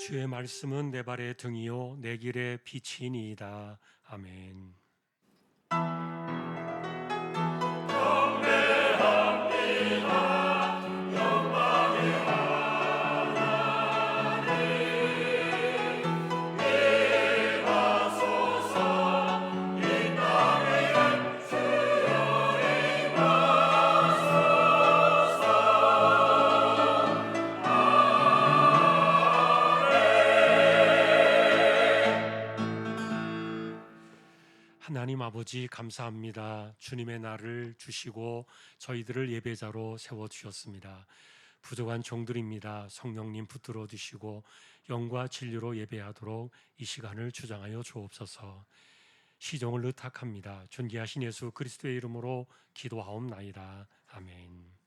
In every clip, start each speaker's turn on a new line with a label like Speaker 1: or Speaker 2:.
Speaker 1: 주의 말씀은 내 발의 등이요 내 길의 빛이니이다. 아멘. 하나님 아버지 감사합니다. 주님의 날을 주시고 저희들을 예배자로 세워주셨습니다. 부족한 종들입니다. 성령님 붙들어 주시고 영과 진리로 예배하도록 이 시간을 주장하여 주옵소서. 시종을 의탁합니다. 존귀하신 예수 그리스도의 이름으로 기도하옵나이다. 아멘.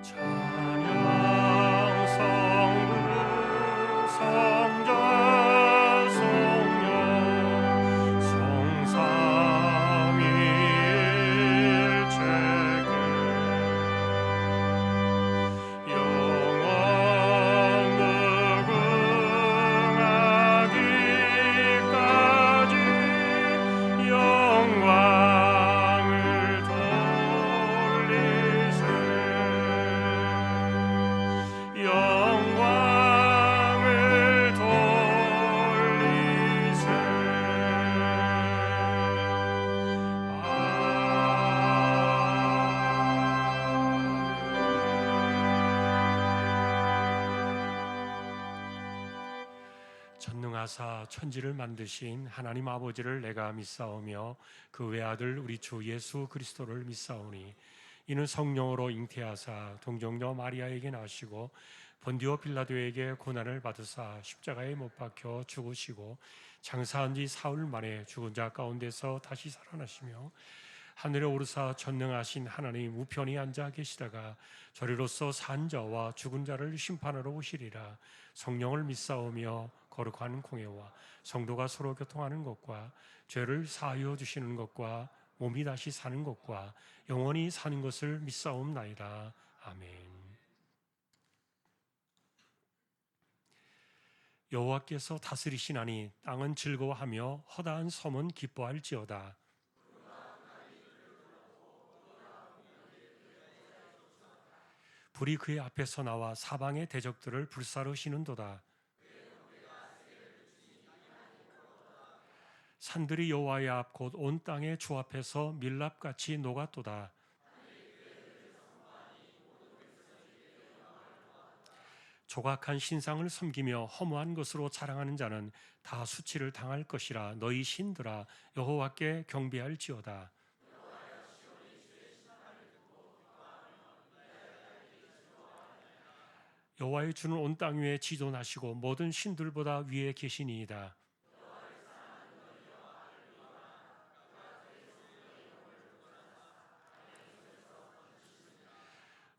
Speaker 1: 찬양 성부 성자 성령 성삼위일체계 영원 무궁하기까지 영광을 돌리세 영광을 돌리세. 전능하사 천지를 만드신 하나님 아버지를 내가 믿사오며 그 외아들 우리 주 예수 그리스도를 믿사오니 이는 성령으로 잉태하사 동정녀 마리아에게 나시고 본디오 빌라도에게 고난을 받으사 십자가에 못 박혀 죽으시고 장사한 지 사흘 만에 죽은 자 가운데서 다시 살아나시며 하늘에 오르사 전능하신 하나님 우편에 앉아 계시다가 저리로서 산 자와 죽은 자를 심판하러 오시리라. 성령을 믿사오며 거룩한 공예와 성도가 서로 교통하는 것과 죄를 사하여 주시는 것과 몸이 다시 사는 것과 영원히 사는 것을 믿사옵나이다. 아멘. 여호와께서 다스리시나니 땅은 즐거워하며 허다한 섬은 기뻐할지어다. 불이 그의 앞에서 나와 사방의 대적들을 불사르시는도다. 산들이 여호와의 앞 곧 온 땅의 주 앞에서 밀랍같이 녹았도다. 조각한 신상을 섬기며 허무한 것으로 자랑하는 자는 다 수치를 당할 것이라. 너희 신들아 여호와께 경배할지어다. 여호와의 주는 온 땅 위에 지존하시고 모든 신들보다 위에 계시니이다.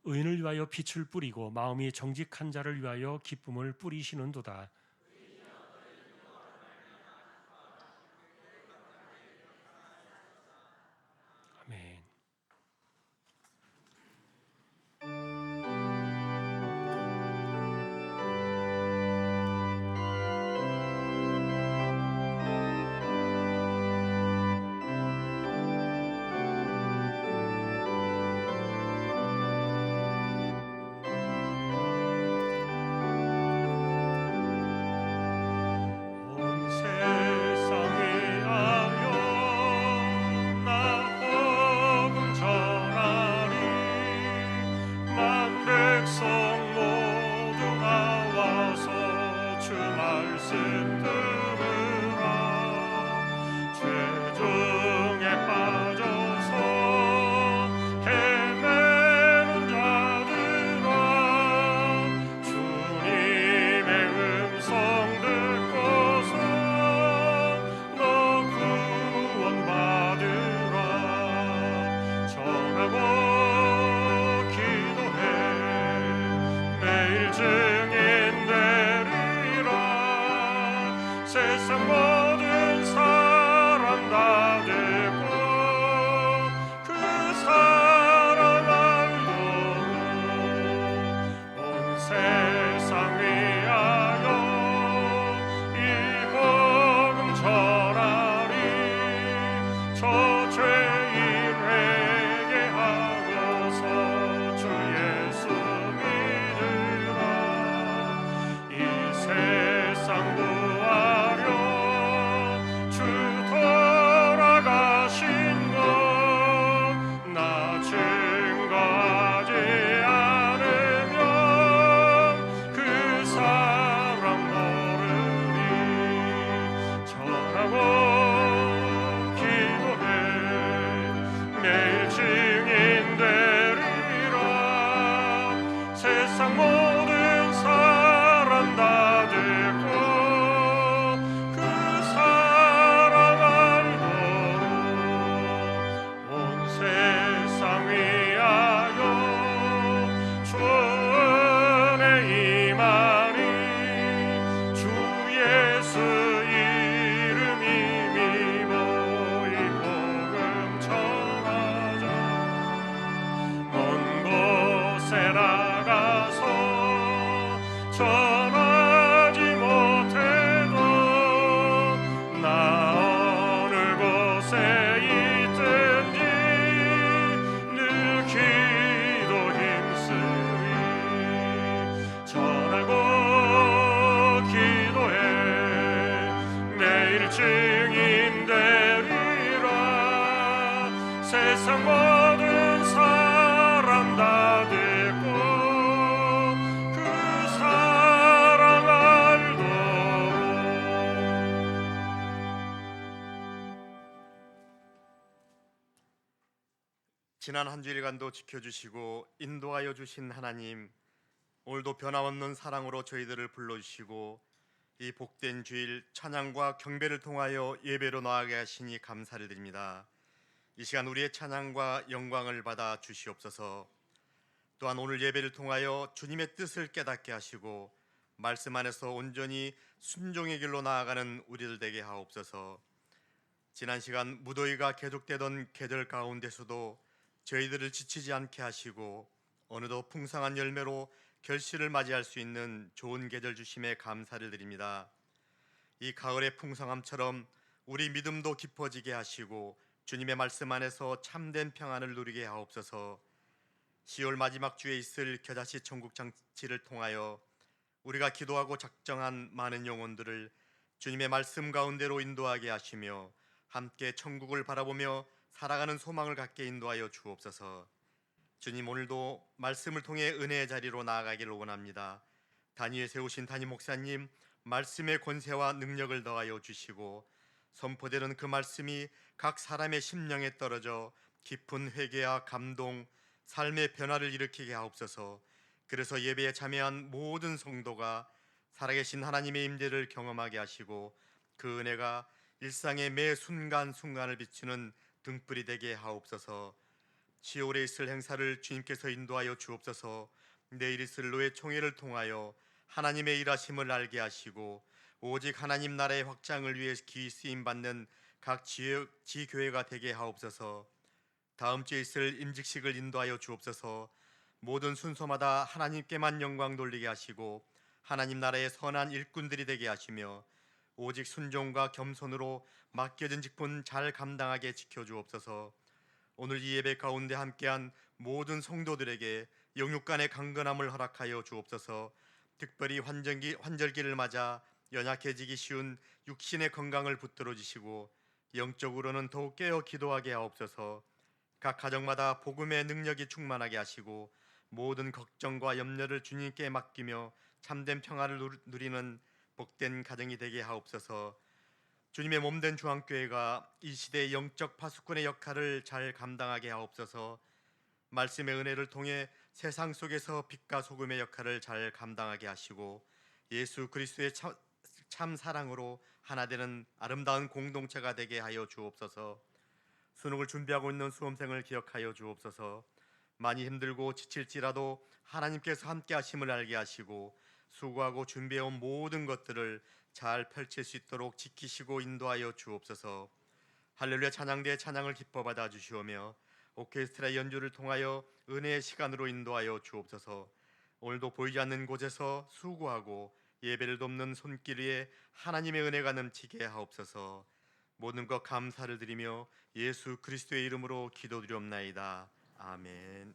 Speaker 1: 의인을 위하여 빛을 뿌리고 마음이 정직한 자를 위하여 기쁨을 뿌리시는도다. 아멘. 세상 모든 사람 다 듣고 그 사랑 알도록 온 세상 위하여 이 복음 전하리. 저 죄인 회개하고서 주 예수 믿으라. 이 세상 구하려 주 돌아가신 것 나 증거하지 않으면 그 사람 모르리. 전하고 기도해 매일 증인 되리라. 세상 모든 사람 다 듣고 그 사랑 알도록 온 세상 위하여 주 은혜 임하니. 주 예수 이름 힘입어 이 복음 전하자. 먼 곳에 나가서 전하지 못해도 나 어느 곳에 있든지 늘 기도 힘쓰리. 전하고 기도해 매일 증인 되리라. 세상 모든 사람 다 듣고 그 사랑 알도록.
Speaker 2: 지난 한 주일간도 지켜주시고 인도하여 주신 하나님, 오늘도 변함없는 사랑으로 저희들을 불러주시고 이 복된 주일 찬양과 경배를 통하여 예배로 나아가게 하시니 감사를 드립니다. 이 시간 우리의 찬양과 영광을 받아 주시옵소서. 또한 오늘 예배를 통하여 주님의 뜻을 깨닫게 하시고 말씀 안에서 온전히 순종의 길로 나아가는 우리들 되게 하옵소서. 지난 시간 무더위가 계속되던 계절 가운데서도 저희들을 지치지 않게 하시고 어느덧 풍성한 열매로 결실을 맞이할 수 있는 좋은 계절 주심에 감사를 드립니다. 이 가을의 풍성함처럼 우리 믿음도 깊어지게 하시고 주님의 말씀 안에서 참된 평안을 누리게 하옵소서. 10월 마지막 주에 있을 겨자씨 천국 장치를 통하여 우리가 기도하고 작정한 많은 영혼들을 주님의 말씀 가운데로 인도하게 하시며 함께 천국을 바라보며 살아가는 소망을 갖게 인도하여 주옵소서. 주님, 오늘도 말씀을 통해 은혜의 자리로 나아가기를 원합니다. 단위에 세우신 담임 목사님 말씀의 권세와 능력을 더하여 주시고 선포되는 그 말씀이 각 사람의 심령에 떨어져 깊은 회개와 감동, 삶의 변화를 일으키게 하옵소서. 그래서 예배에 참여한 모든 성도가 살아계신 하나님의 임재를 경험하게 하시고 그 은혜가 일상의 매 순간순간을 비추는 등불이 되게 하옵소서. 10월에 있을 행사를 주님께서 인도하여 주옵소서. 내일 있을 노예 총회를 통하여 하나님의 일하심을 알게 하시고 오직 하나님 나라의 확장을 위해 귀히 쓰임받는 각 지교회가 되게 하옵소서. 다음 주에 있을 임직식을 인도하여 주옵소서. 모든 순서마다 하나님께만 영광 돌리게 하시고 하나님 나라의 선한 일꾼들이 되게 하시며 오직 순종과 겸손으로 맡겨진 직분 잘 감당하게 지켜주옵소서. 오늘 이 예배 가운데 함께한 모든 성도들에게 영육간의 강건함을 허락하여 주옵소서. 특별히 환절기를 맞아 연약해지기 쉬운 육신의 건강을 붙들어 주시고 영적으로는 더욱 깨어 기도하게 하옵소서. 각 가정마다 복음의 능력이 충만하게 하시고 모든 걱정과 염려를 주님께 맡기며 참된 평화를 누리는 복된 가정이 되게 하옵소서. 주님의 몸된 중앙교회가 이 시대의 영적 파수꾼의 역할을 잘 감당하게 하옵소서. 말씀의 은혜를 통해 세상 속에서 빛과 소금의 역할을 잘 감당하게 하시고 예수 그리스도의 참 사랑으로 하나 되는 아름다운 공동체가 되게 하여 주옵소서. 수능을 준비하고 있는 수험생을 기억하여 주옵소서. 많이 힘들고 지칠지라도 하나님께서 함께 하심을 알게 하시고 수고하고 준비해온 모든 것들을 잘 펼칠 수 있도록 지키시고 인도하여 주옵소서. 할렐루야 찬양대의 찬양을 기뻐 받아 주시오며 오케스트라 연주를 통하여 은혜의 시간으로 인도하여 주옵소서. 오늘도 보이지 않는 곳에서 수고하고 예배를 돕는 손길 위에 하나님의 은혜가 넘치게 하옵소서. 모든 것 감사를 드리며 예수 그리스도의 이름으로 기도드리옵나이다. 아멘.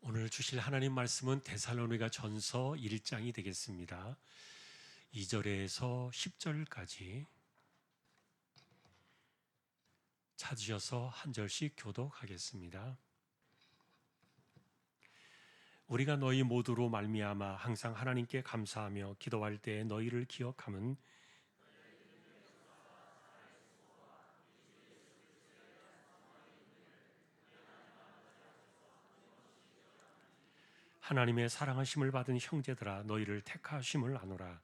Speaker 1: 오늘 주실 하나님 말씀은 데살로니가 전서 1장이 되겠습니다. 2절에서 10절까지 찾으셔서 한 절씩 교독하겠습니다. 우리가 너희 모두로 말미암아 항상 하나님께 감사하며 기도할 때 너희를 기억함은 하나님의 사랑하심을 받은 형제들아 너희를 택하심을 아노라.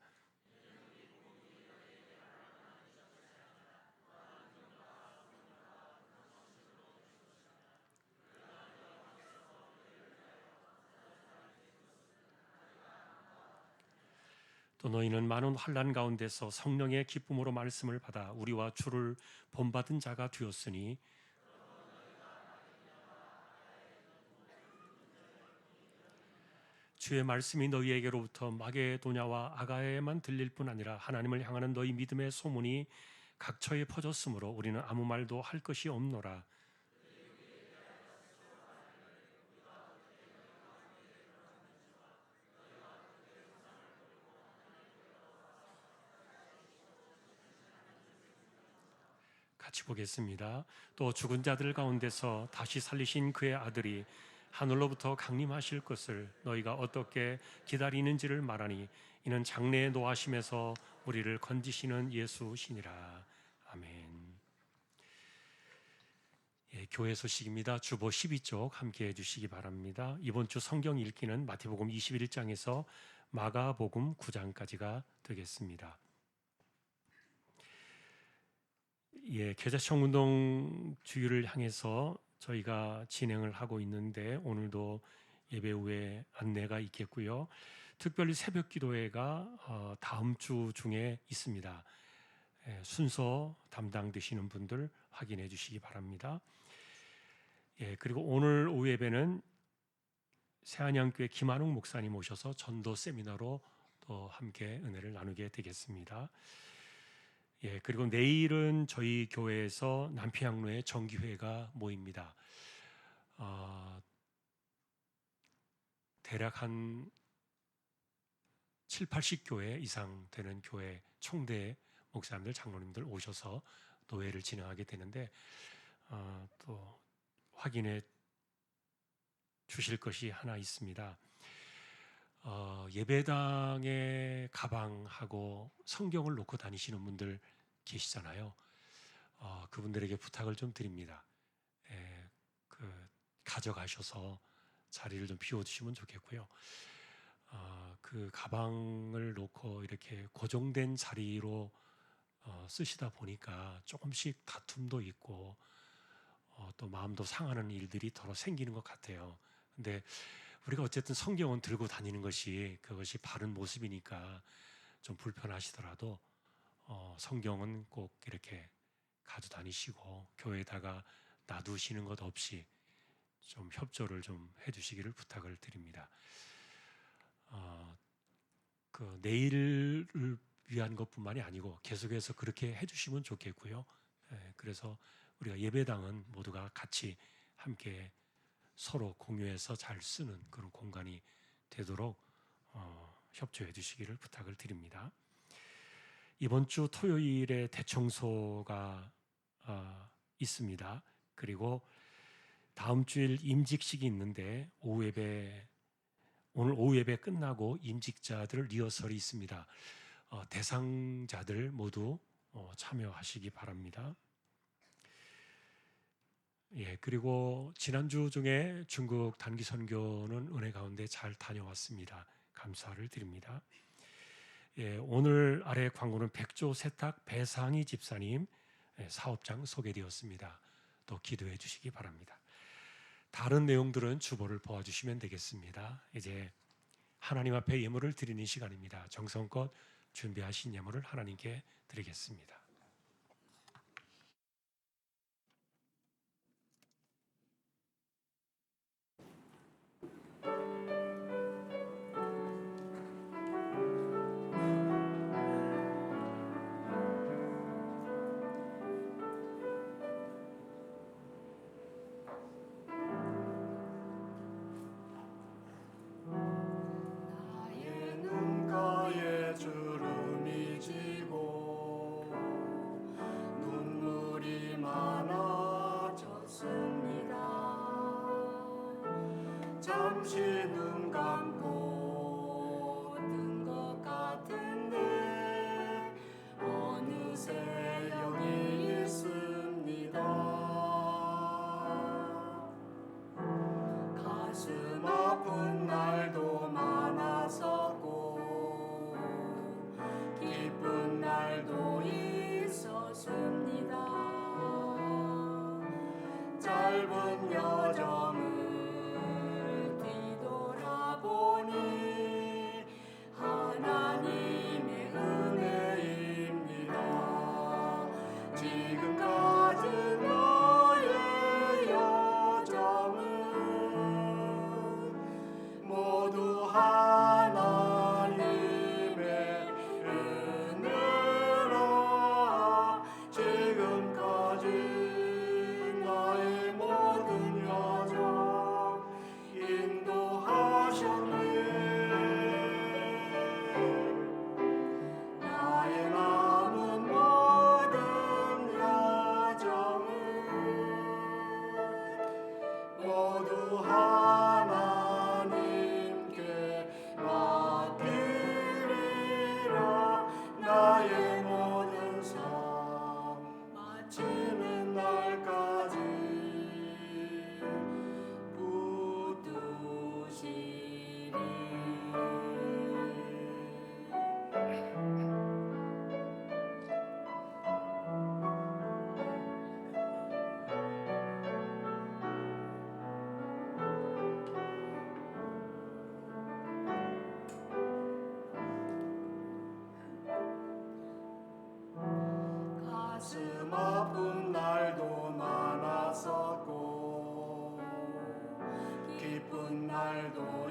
Speaker 1: 또 너희는 많은 환난 가운데서 성령의 기쁨으로 말씀을 받아 우리와 주를 본받은 자가 되었으니 주의 말씀이 너희에게로부터 마게도냐와 아가야에만 들릴 뿐 아니라 하나님을 향하는 너희 믿음의 소문이 각처에 퍼졌으므로 우리는 아무 말도 할 것이 없노라. 같이 보겠습니다. 또 죽은 자들 가운데서 다시 살리신 그의 아들이 하늘로부터 강림하실 것을 너희가 어떻게 기다리는지를 말하니 이는 장래의 노하심에서 우리를 건지시는 예수시니라. 아멘. 교회 소식입니다. 주보 12쪽 함께 해주시기 바랍니다. 이번 주 성경 읽기는 마태복음 21장에서 마가복음 9장까지가 되겠습니다. 계좌청운동 주일을 향해서 저희가 진행을 하고 있는데 오늘도 예배 후에 안내가 있겠고요. 특별히 새벽 기도회가 다음 주 중에 있습니다. 순서 담당되시는 분들 확인해 주시기 바랍니다. 그리고 오늘 오후 예배는 새안양교회 김한웅 목사님 오셔서 전도 세미나로 또 함께 은혜를 나누게 되겠습니다. 그리고 내일은 저희 교회에서 남피항로에 정기회가 모입니다. 대략 한 7, 80교회 이상 되는 교회 총대 목사님들, 장로님들 오셔서 노회를 진행하게 되는데 또 확인해 주실 것이 하나 있습니다. 예배당에 가방하고 성경을 놓고 다니시는 분들 계시잖아요. 그분들에게 부탁을 좀 드립니다. 가져가셔서 자리를 좀 비워주시면 좋겠고요. 그 가방을 놓고 이렇게 고정된 자리로 쓰시다 보니까 조금씩 다툼도 있고 또 마음도 상하는 일들이 더러 생기는 것 같아요. 근데 우리가 어쨌든 성경은 들고 다니는 그것이 바른 모습이니까 좀 불편하시더라도 성경은 꼭 이렇게 가져 다니시고 교회에다가 놔두시는 것 없이 좀 협조를 좀 해주시기를 부탁을 드립니다. 내일을 위한 것뿐만이 아니고 계속해서 그렇게 해주시면 좋겠고요. 그래서 우리가 예배당은 모두가 같이 함께 서로 공유해서 잘 쓰는 그런 공간이 되도록 협조해 주시기를 부탁을 드립니다. 이번 주 토요일에 대청소가 있습니다. 그리고 다음 주일 임직식이 있는데 오늘 오후 예배 끝나고 임직자들 리허설이 있습니다. 대상자들 모두 참여하시기 바랍니다. 그리고 지난주 중에 중국 단기 선교는 은혜 가운데 잘 다녀왔습니다. 감사를 드립니다. 오늘 아래 광고는 백조 세탁 배상희 집사님 사업장 소개되었습니다. 또 기도해 주시기 바랍니다. 다른 내용들은 주보를 보아주시면 되겠습니다. 이제 하나님 앞에 예물을 드리는 시간입니다. 정성껏 준비하신 예물을 하나님께 드리겠습니다.
Speaker 3: 나의 눈가에 주름이 지고 눈물이 많아졌습니다. 잠시 눈 감고 뜬 것 같은데 어느새 여기 있습니다. 가슴 아픈 날도 많았었고 기쁜 날도 있었습니다. 짧은 여정을 뒤돌아보니 하나님의 은혜입니다. 지금까지 나의 여정은 모두 하나님의 은혜라. 지금까지 나의 모든 여정 인도하셨네. 나의 남은 모든 여정은 모두 하나님께 맡기리라. 나의 모든 삶 마치는 날까지 붙드시리. 가슴 아픈 날도 많았었고 기쁜 날도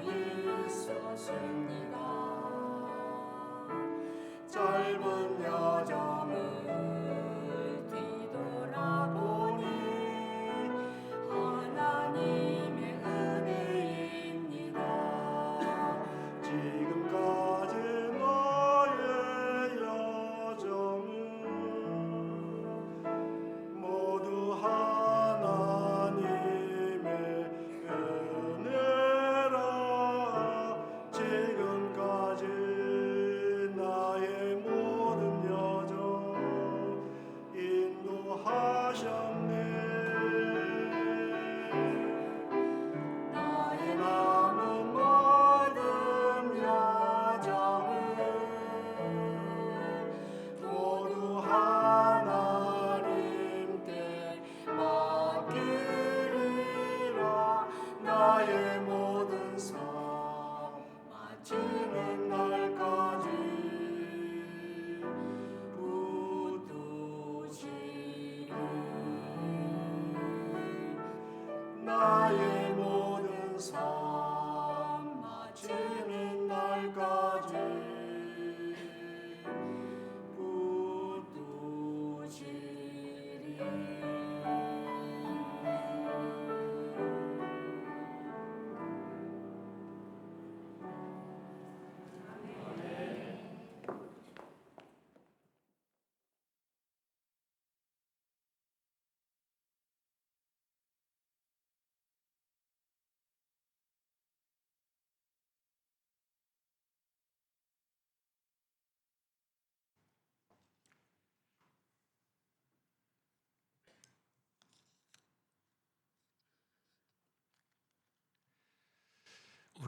Speaker 3: 있었습니다. 짧은 여정을 뒤돌아보니 하나님의 은혜입니다. 지금까지 나의 여정은 모두 하나님의 은혜라. 지금까지 나의 모든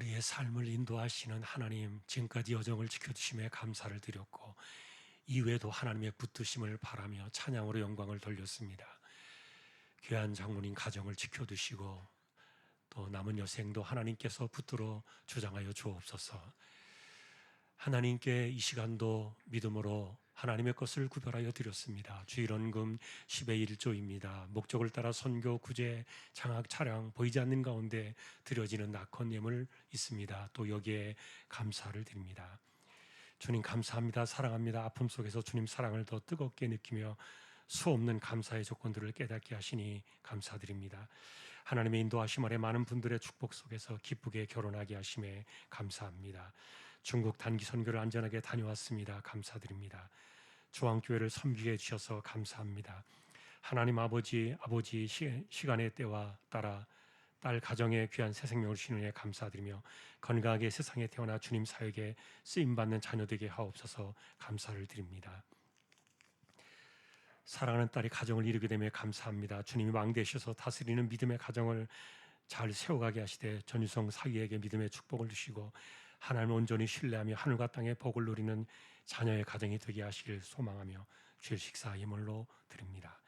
Speaker 1: 우리의 삶을 인도하시는 하나님, 지금까지 여정을 지켜주심에 감사를 드렸고 이외에도 하나님의 붙드심을 바라며 찬양으로 영광을 돌렸습니다. 귀한 장모님 가정을 지켜두시고 또 남은 여생도 하나님께서 붙들어 주장하여 주옵소서. 하나님께 이 시간도 믿음으로 하나님의 것을 구별하여 드렸습니다. 주일원금 10의 1조입니다. 목적을 따라 선교, 구제, 장학, 차량 보이지 않는 가운데 드려지는 낙헌 예물 있습니다. 또 여기에 감사를 드립니다. 주님 감사합니다. 사랑합니다. 아픔 속에서 주님 사랑을 더 뜨겁게 느끼며 수없는 감사의 조건들을 깨닫게 하시니 감사드립니다. 하나님의 인도하심 아래 많은 분들의 축복 속에서 기쁘게 결혼하게 하심에 감사합니다. 중국 단기 선교를 안전하게 다녀왔습니다. 감사드립니다. 조항교회를 섬기게 해주셔서 감사합니다. 하나님 아버지 시간의 때와 따라 딸 가정에 귀한 새 생명을 주시는 에 감사드리며 건강하게 세상에 태어나 주님 사역에 쓰임받는 자녀 되게 하옵소서 감사를 드립니다. 사랑하는 딸이 가정을 이루게 되며 감사합니다. 주님이 왕되셔서 다스리는 믿음의 가정을 잘 세워가게 하시되 전유성 사위에게 믿음의 축복을 주시고 하나님을 온전히 신뢰하며 하늘과 땅의 복을 누리는 자녀의 가정이 되게 하시길 소망하며 주일 식사 예물로 드립니다.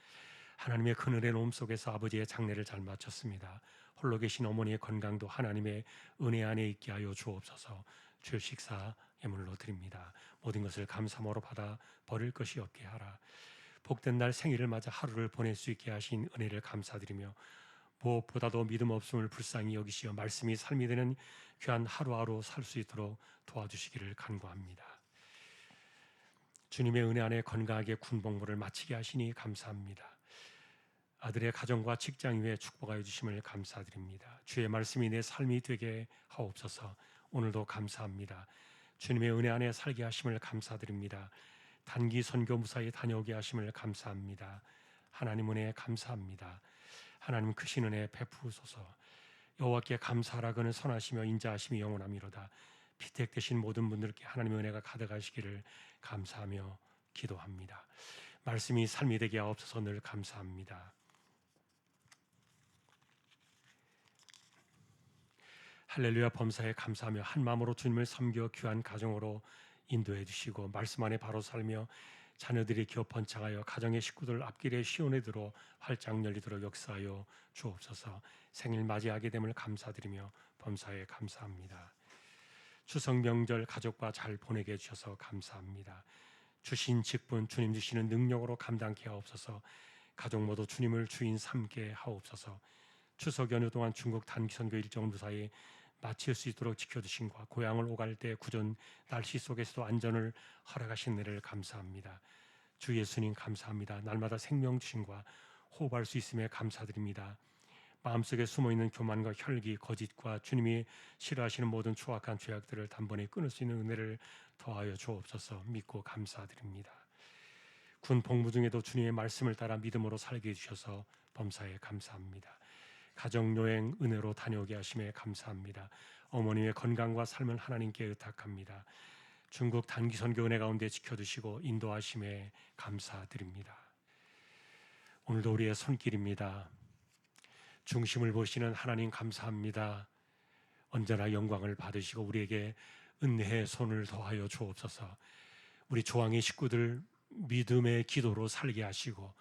Speaker 1: 하나님의 그늘의 놓음 속에서 아버지의 장례를 잘 마쳤습니다. 홀로 계신 어머니의 건강도 하나님의 은혜 안에 있게 하여 주옵소서. 주일 식사 예물로 드립니다. 모든 것을 감사함으로 받아 버릴 것이 없게 하라. 복된 날 생일을 맞아 하루를 보낼 수 있게 하신 은혜를 감사드리며 무엇보다도 믿음 없음을 불쌍히 여기시어 말씀이 삶이 되는 귀한 하루하루 살 수 있도록 도와주시기를 간구합니다. 주님의 은혜 안에 건강하게 군복무를 마치게 하시니 감사합니다. 아들의 가정과 직장 위에 축복하여 주심을 감사드립니다. 주의 말씀이 내 삶이 되게 하옵소서. 오늘도 감사합니다. 주님의 은혜 안에 살게 하심을 감사드립니다. 단기 선교 무사히 다녀오게 하심을 감사합니다. 하나님 은혜 감사합니다. 하나님 크신 은혜 베푸소서. 여호와께 감사하라고는 선하시며 인자하심이 영원하미로다. 피택되신 모든 분들께 하나님의 은혜가 가득하시기를 감사하며 기도합니다. 말씀이 삶이 되게 하옵소서. 늘 감사합니다. 할렐루야 범사에 감사하며 한 마음으로 주님을 섬겨 귀한 가정으로 인도해 주시고 말씀 안에 바로 살며 자녀들이 기업 번창하여 가정의 식구들 앞길에 시온에 들어 활짝 열리도록 역사하여 주옵소서. 생일 맞이하게 됨을 감사드리며 범사에 감사합니다. 추석 명절 가족과 잘 보내게 해주셔서 감사합니다. 주신 직분 주님 주시는 능력으로 감당케 하옵소서. 가족 모두 주님을 주인 삼게 하옵소서. 추석 연휴 동안 중국 단기 선교 일정을 무사히 마칠 수 있도록 지켜주신과 고향을 오갈 때 구전 날씨 속에서도 안전을 허락하신 은혜를 감사합니다. 주 예수님 감사합니다. 날마다 생명 주신과 호흡할 수 있음에 감사드립니다. 마음속에 숨어있는 교만과 혈기, 거짓과 주님이 싫어하시는 모든 추악한 죄악들을 단번에 끊을 수 있는 은혜를 더하여 주옵소서. 믿고 감사드립니다. 군 복무 중에도 주님의 말씀을 따라 믿음으로 살게 해주셔서 범사에 감사합니다. 가정여행 은혜로 다녀오게 하심에 감사합니다. 어머니의 건강과 삶을 하나님께 의탁합니다. 중국 단기 선교 은혜 가운데 지켜주시고 인도하심에 감사드립니다. 오늘도 우리의 손길입니다. 중심을 보시는 하나님 감사합니다. 언제나 영광을 받으시고 우리에게 은혜의 손을 더하여 주옵소서. 우리 조항의 식구들 믿음의 기도로 살게 하시고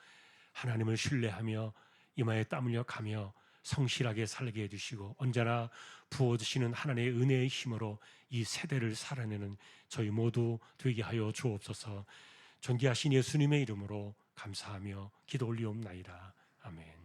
Speaker 1: 하나님을 신뢰하며 이마에 땀 흘려 가며 성실하게 살게 해주시고 언제나 부어주시는 하나님의 은혜의 힘으로 이 세대를 살아내는 저희 모두 되게 하여 주옵소서. 존귀하신 예수님의 이름으로 감사하며 기도 올리옵나이다. 아멘.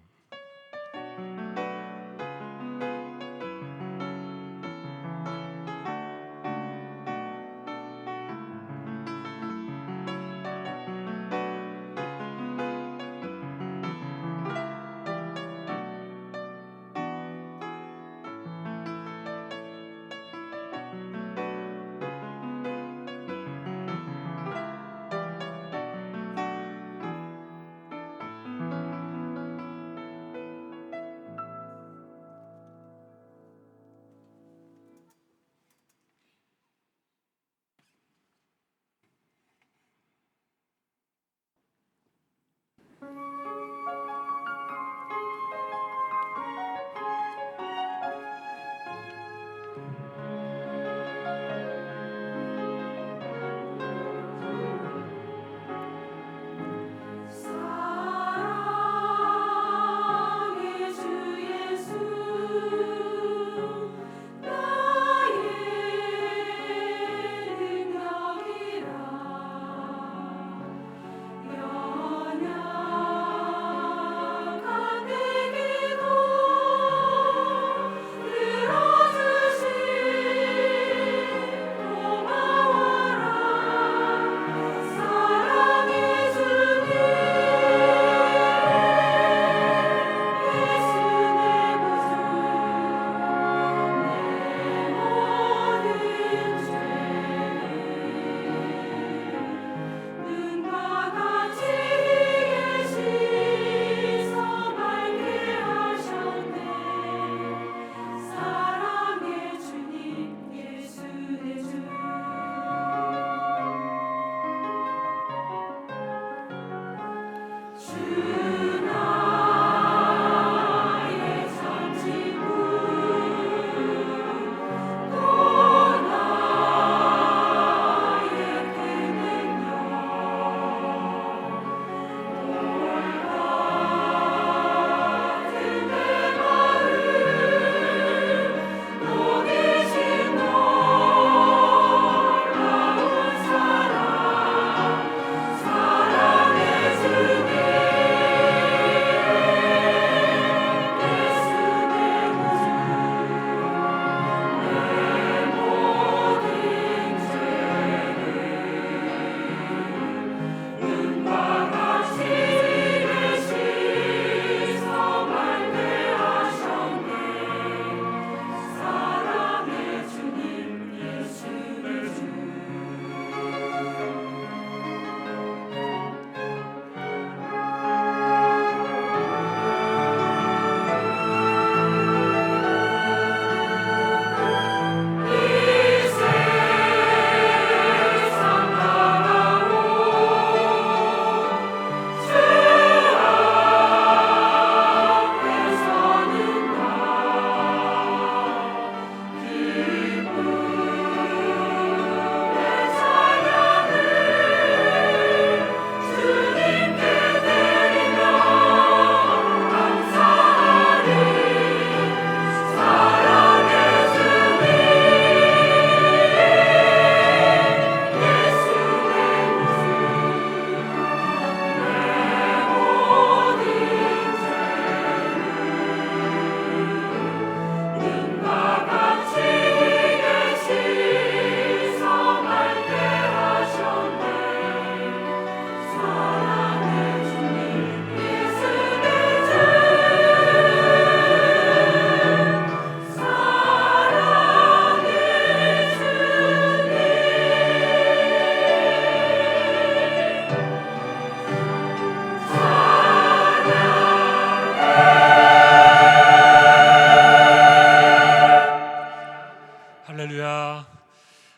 Speaker 1: 할렐루야.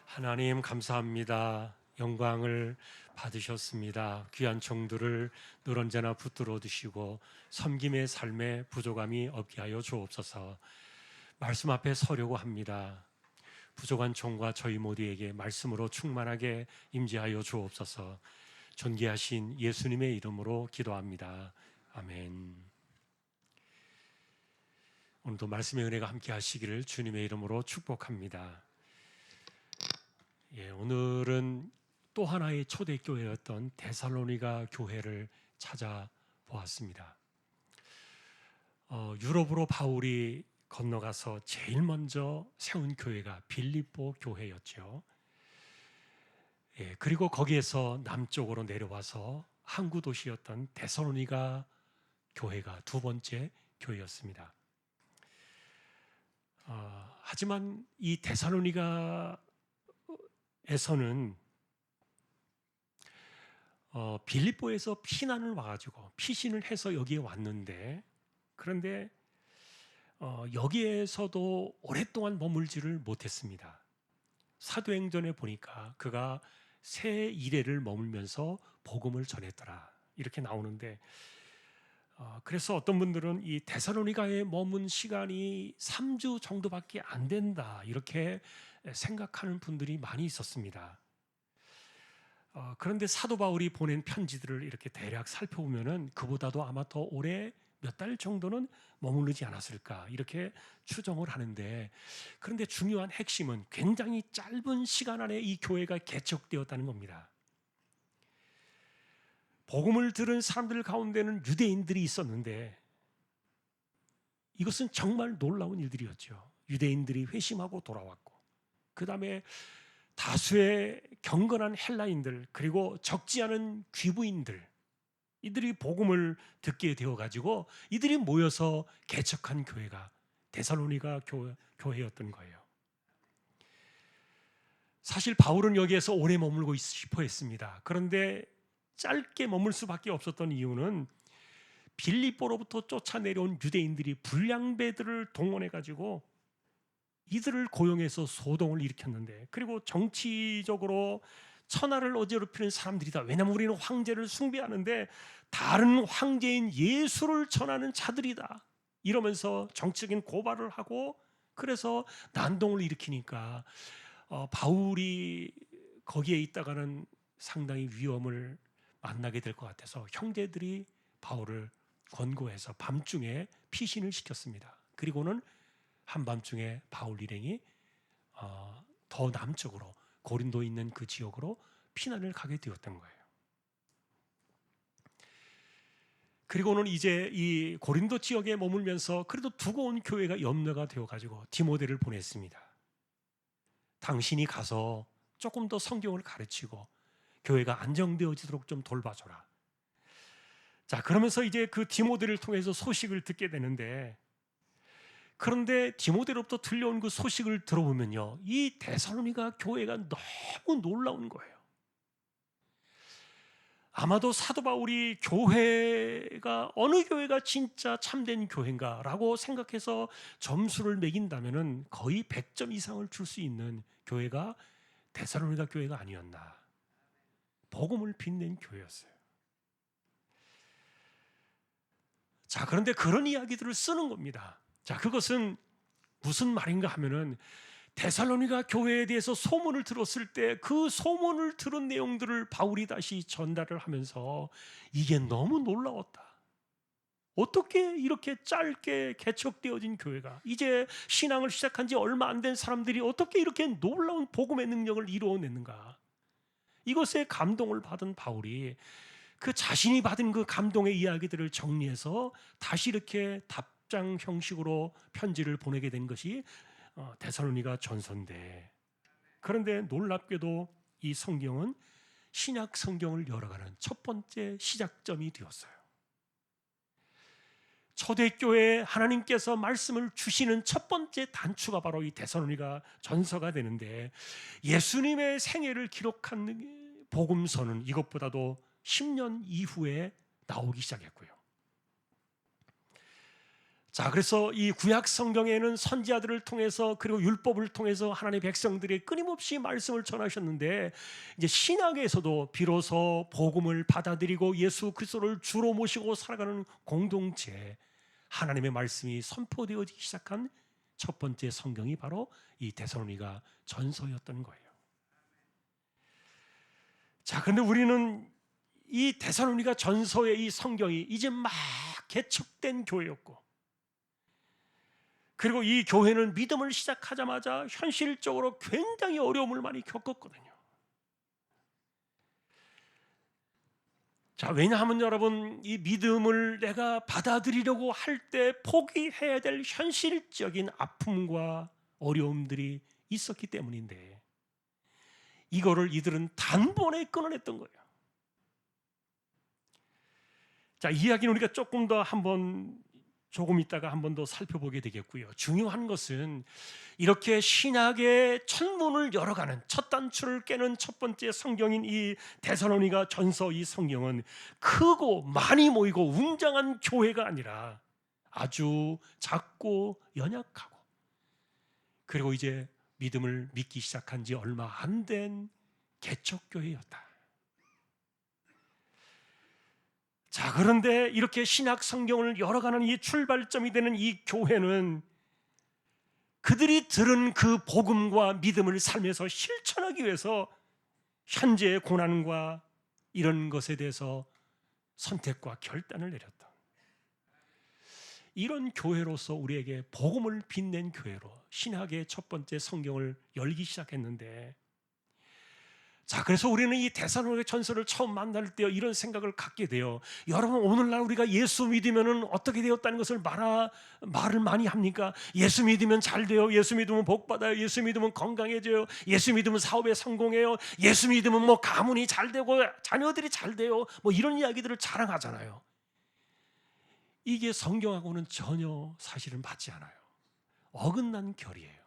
Speaker 1: 하나님 감사합니다. 영광을 받으셨습니다. 귀한 종들을 늘 언제나 붙들어 두시고 섬김의 삶에 부족함이 없게 하여 주옵소서. 말씀 앞에 서려고 합니다. 부족한 종과 저희 모두에게 말씀으로 충만하게 임재하여 주옵소서. 존귀하신 예수님의 이름으로 기도합니다. 아멘. 오늘도 말씀의 은혜가 함께 하시기를 주님의 이름으로 축복합니다. 오늘은 또 하나의 초대교회였던 데살로니가 교회를 찾아보았습니다. 유럽으로 바울이 건너가서 제일 먼저 세운 교회가 빌립보 교회였죠. 그리고 거기에서 남쪽으로 내려와서 항구 도시였던 데살로니가 교회가 두 번째 교회였습니다. 하지만 이 데살로니가에서는 빌립보에서 피난을 와가지고 피신을 해서 여기에 왔는데, 그런데 여기에서도 오랫동안 머물지를 못했습니다. 사도행전에 보니까 그가 세 이레를 머물면서 복음을 전했더라 이렇게 나오는데, 그래서 어떤 분들은 이 데살로니가에 머문 시간이 3주 정도밖에 안 된다 이렇게 생각하는 분들이 많이 있었습니다. 그런데 사도 바울이 보낸 편지들을 이렇게 대략 살펴보면은 그보다도 아마 더 오래 몇 달 정도는 머무르지 않았을까 이렇게 추정을 하는데, 그런데 중요한 핵심은 굉장히 짧은 시간 안에 이 교회가 개척되었다는 겁니다. 복음을 들은 사람들 가운데는 유대인들이 있었는데 이것은 정말 놀라운 일들이었죠. 유대인들이 회심하고 돌아왔고, 그 다음에 다수의 경건한 헬라인들, 그리고 적지 않은 귀부인들, 이들이 복음을 듣게 되어가지고 이들이 모여서 개척한 교회가 데살로니가 교회였던 거예요. 사실 바울은 여기에서 오래 머물고 싶어 했습니다. 그런데 짧게 머물 수밖에 없었던 이유는 빌립보로부터 쫓아내려온 유대인들이 불량배들을 동원해가지고 이들을 고용해서 소동을 일으켰는데, 그리고 정치적으로 천하를 어지럽히는 사람들이다. 왜냐하면 우리는 황제를 숭배하는데 다른 황제인 예수를 전하는 자들이다 이러면서 정치적인 고발을 하고, 그래서 난동을 일으키니까 바울이 거기에 있다가는 상당히 위험을 만나게 될 것 같아서 형제들이 바울을 권고해서 밤중에 피신을 시켰습니다. 그리고는 한밤중에 바울 일행이 더 남쪽으로 고린도에 있는 그 지역으로 피난을 가게 되었던 거예요. 그리고는 이제 이 고린도 지역에 머물면서 그래도 두고 온 교회가 염려가 되어가지고 디모데를 보냈습니다. 당신이 가서 조금 더 성경을 가르치고 교회가 안정되어지도록 좀 돌봐줘라. 자, 그러면서 이제 그 디모데를 통해서 소식을 듣게 되는데, 그런데 디모데로부터 들려온 그 소식을 들어보면요, 이 데살로니가 교회가 너무 놀라운 거예요. 아마도 사도 바울이 교회가 어느 교회가 진짜 참된 교회인가라고 생각해서 점수를 매긴다면은 거의 100점 이상을 줄 수 있는 교회가 데살로니가 교회가 아니었나. 복음을 빛낸 교회였어요. 자, 그런데 그런 이야기들을 쓰는 겁니다. 자, 그것은 무슨 말인가 하면은 데살로니가 교회에 대해서 소문을 들었을 때 그 소문을 들은 내용들을 바울이 다시 전달을 하면서 이게 너무 놀라웠다. 어떻게 이렇게 짧게 개척되어진 교회가, 이제 신앙을 시작한 지 얼마 안 된 사람들이 어떻게 이렇게 놀라운 복음의 능력을 이루어냈는가. 이것에 감동을 받은 바울이 그 자신이 받은 그 감동의 이야기들을 정리해서 다시 이렇게 답장 형식으로 편지를 보내게 된 것이 데살로니가 전서인데, 그런데 놀랍게도 이 성경은 신약 성경을 열어가는 첫 번째 시작점이 되었어요. 초대교회에 하나님께서 말씀을 주시는 첫 번째 단추가 바로 이 데살로니가 전서가 되는데, 예수님의 생애를 기록한 복음서는 이것보다도 10년 이후에 나오기 시작했고요. 자, 그래서 이 구약 성경에는 선지자들을 통해서 그리고 율법을 통해서 하나님의 백성들이 끊임없이 말씀을 전하셨는데, 이제 신약에서도 비로소 복음을 받아들이고 예수 그리스도를 주로 모시고 살아가는 공동체, 하나님의 말씀이 선포되어지기 시작한 첫 번째 성경이 바로 이 데살로니가 전서였던 거예요. 자, 그런데 우리는 이 데살로니가 전서의 이 성경이 이제 막 개척된 교회였고, 그리고 이 교회는 믿음을 시작하자마자 현실적으로 굉장히 어려움을 많이 겪었거든요. 자, 왜냐하면 여러분, 이 믿음을 내가 받아들이려고 할 때 포기해야 될 현실적인 아픔과 어려움들이 있었기 때문인데, 이거를 이들은 단번에 끊어냈던 거예요. 자, 이야기는 우리가 조금 있다가 한 번 더 살펴보게 되겠고요. 중요한 것은 이렇게 신약의 천문을 열어가는, 첫 단추를 깨는 첫 번째 성경인 이 데살로니가 전서, 이 성경은 크고 많이 모이고 웅장한 교회가 아니라 아주 작고 연약하고, 그리고 이제 믿음을 믿기 시작한 지 얼마 안 된 개척교회였다. 자, 그런데 이렇게 신약 성경을 열어가는 이 출발점이 되는 이 교회는 그들이 들은 그 복음과 믿음을 삶에서 실천하기 위해서 현재의 고난과 이런 것에 대해서 선택과 결단을 내렸다. 이런 교회로서 우리에게 복음을 빛낸 교회로 신약의 첫 번째 성경을 열기 시작했는데, 자, 그래서 우리는 이 데살로니가 전서를 처음 만날 때 이런 생각을 갖게 돼요. 여러분, 오늘날 우리가 예수 믿으면 어떻게 되었다는 것을 말을 많이 합니까? 예수 믿으면 잘 돼요. 예수 믿으면 복 받아요. 예수 믿으면 건강해져요. 예수 믿으면 사업에 성공해요. 예수 믿으면 뭐 가문이 잘 되고 자녀들이 잘 돼요. 뭐 이런 이야기들을 자랑하잖아요. 이게 성경하고는 전혀 사실은 맞지 않아요. 어긋난 결이에요.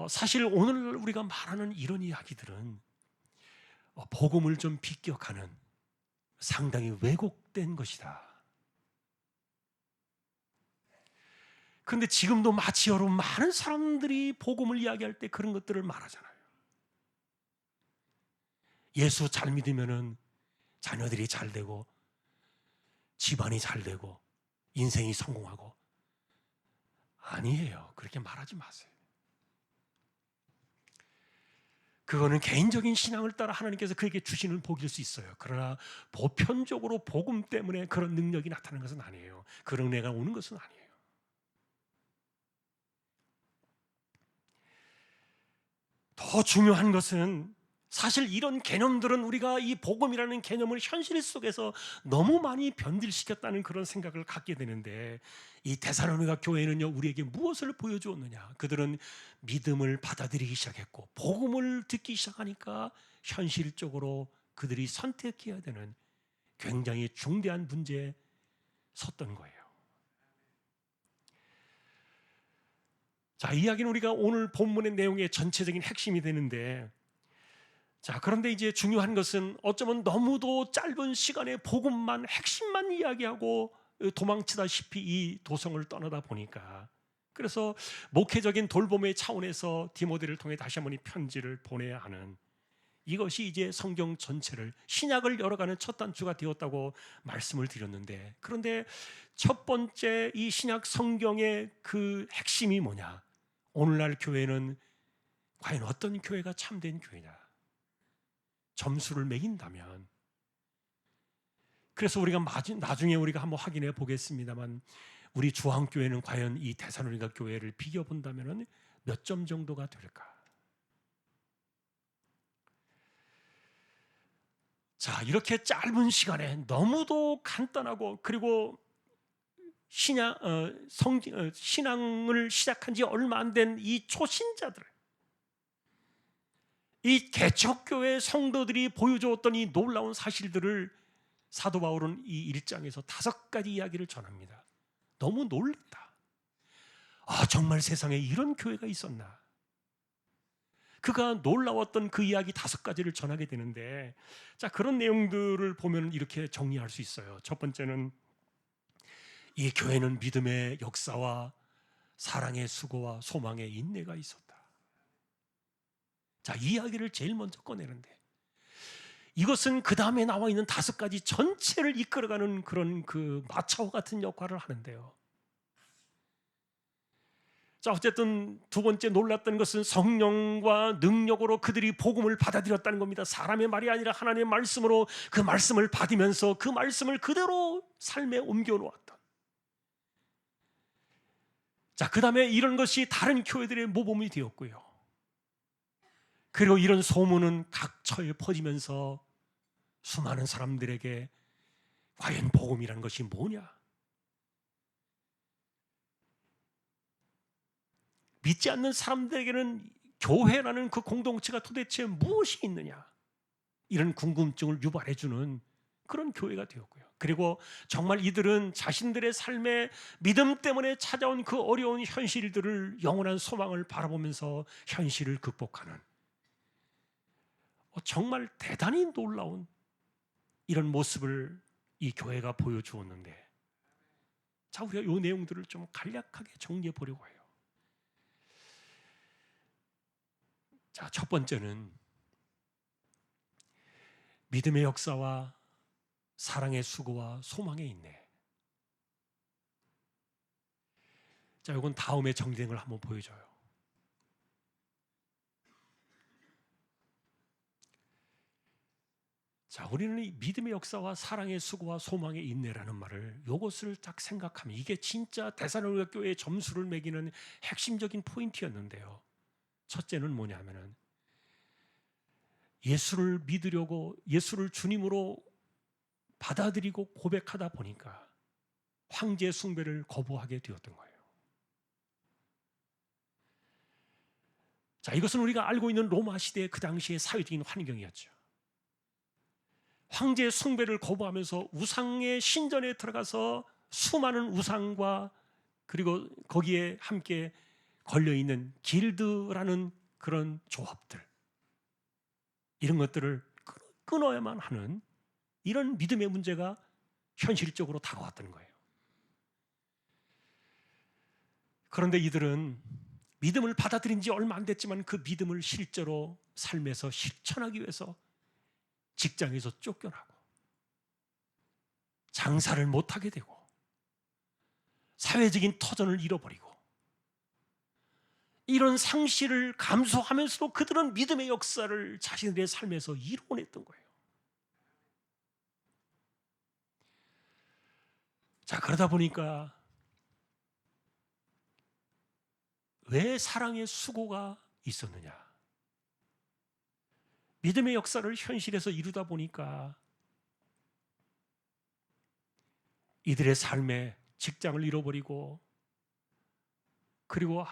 Speaker 1: 사실 오늘 우리가 말하는 이런 이야기들은 복음을 좀 비껴가는 상당히 왜곡된 것이다. 그런데 지금도 마치 여러분, 많은 사람들이 복음을 이야기할 때 그런 것들을 말하잖아요. 예수 잘 믿으면은 자녀들이 잘 되고 집안이 잘 되고 인생이 성공하고. 아니에요. 그렇게 말하지 마세요. 그거는 개인적인 신앙을 따라 하나님께서 그에게 주시는 복일 수 있어요. 그러나 보편적으로 복음 때문에 그런 능력이 나타나는 것은 아니에요. 그런 은혜가 오는 것은 아니에요. 더 중요한 것은 사실 이런 개념들은 우리가 이 복음이라는 개념을 현실 속에서 너무 많이 변질시켰다는 그런 생각을 갖게 되는데, 이 데살로니가 교회는요, 우리에게 무엇을 보여주었느냐? 그들은 믿음을 받아들이기 시작했고 복음을 듣기 시작하니까 현실적으로 그들이 선택해야 되는 굉장히 중대한 문제에 섰던 거예요. 자, 이 이야기는 우리가 오늘 본문의 내용의 전체적인 핵심이 되는데, 자, 그런데 이제 중요한 것은 어쩌면 너무도 짧은 시간에 복음만, 핵심만 이야기하고 도망치다시피 이 도성을 떠나다 보니까, 그래서 목회적인 돌봄의 차원에서 디모데를 통해 다시 한번 이 편지를 보내야 하는, 이것이 이제 성경 전체를, 신약을 열어가는 첫 단추가 되었다고 말씀을 드렸는데, 그런데 첫 번째 이 신약 성경의 그 핵심이 뭐냐? 오늘날 교회는 과연 어떤 교회가 참된 교회냐? 점수를 매긴다면, 그래서 우리가 나중에 우리가 한번 확인해 보겠습니다만, 우리 주한교회는 과연 이 데살로니가 교회를 비교본다면 몇 점 정도가 될까? 자, 이렇게 짧은 시간에 너무도 간단하고, 그리고 신앙을 시작한 지 얼마 안 된 이 초신자들, 이 개척교회 성도들이 보여주었던 이 놀라운 사실들을 사도 바울은 이 1장에서 5가지 이야기를 전합니다. 너무 놀랬다. 아, 정말 세상에 이런 교회가 있었나? 그가 놀라웠던 그 이야기 5가지를 전하게 되는데, 자, 그런 내용들을 보면 이렇게 정리할 수 있어요. 첫 번째는 이 교회는 믿음의 역사와 사랑의 수고와 소망의 인내가 있었다. 자, 이 이야기를 제일 먼저 꺼내는데, 이것은 그 다음에 나와 있는 5가지 전체를 이끌어가는 그런 그 마차와 같은 역할을 하는데요. 자, 어쨌든 두 번째 놀랐던 것은 성령과 능력으로 그들이 복음을 받아들였다는 겁니다. 사람의 말이 아니라 하나님의 말씀으로 그 말씀을 받으면서 그 말씀을 그대로 삶에 옮겨 놓았다. 자, 그 다음에 이런 것이 다른 교회들의 모범이 되었고요. 그리고 이런 소문은 각처에 퍼지면서 수많은 사람들에게 과연 복음이라는 것이 뭐냐? 믿지 않는 사람들에게는 교회라는 그 공동체가 도대체 무엇이 있느냐? 이런 궁금증을 유발해주는 그런 교회가 되었고요. 그리고 정말 이들은 자신들의 삶에 믿음 때문에 찾아온 그 어려운 현실들을 영원한 소망을 바라보면서 현실을 극복하는 정말 대단히 놀라운 이런 모습을 이 교회가 보여주었는데, 자, 우리가 이 내용들을 좀 간략하게 정리해 보려고 해요. 자, 첫 번째는 믿음의 역사와 사랑의 수고와 소망의 인내. 자, 이건 다음에 정리된 걸 한번 보여줘요. 자, 우리는 이 믿음의 역사와 사랑의 수고와 소망의 인내라는 말을, 이것을 딱 생각하면 이게 진짜 데살로니가 교회의 점수를 매기는 핵심적인 포인트였는데요. 첫째는 뭐냐면은 예수를 믿으려고, 예수를 주님으로 받아들이고 고백하다 보니까 황제 숭배를 거부하게 되었던 거예요. 자, 이것은 우리가 알고 있는 로마 시대의 그 당시의 사회적인 환경이었죠. 황제 숭배를 거부하면서 우상의 신전에 들어가서 수많은 우상과 그리고 거기에 함께 걸려있는 길드라는 그런 조합들, 이런 것들을 끊어야만 하는 이런 믿음의 문제가 현실적으로 다가왔던 거예요. 그런데 이들은 믿음을 받아들인 지 얼마 안 됐지만 그 믿음을 실제로 삶에서 실천하기 위해서 직장에서 쫓겨나고 장사를 못하게 되고 사회적인 터전을 잃어버리고, 이런 상실을 감수하면서도 그들은 믿음의 역사를 자신들의 삶에서 이루어냈던 거예요. 자, 그러다 보니까 왜 사랑의 수고가 있었느냐? 믿음의 역사를 현실에서 이루다 보니까 이들의 삶에 직장을 잃어버리고, 그리고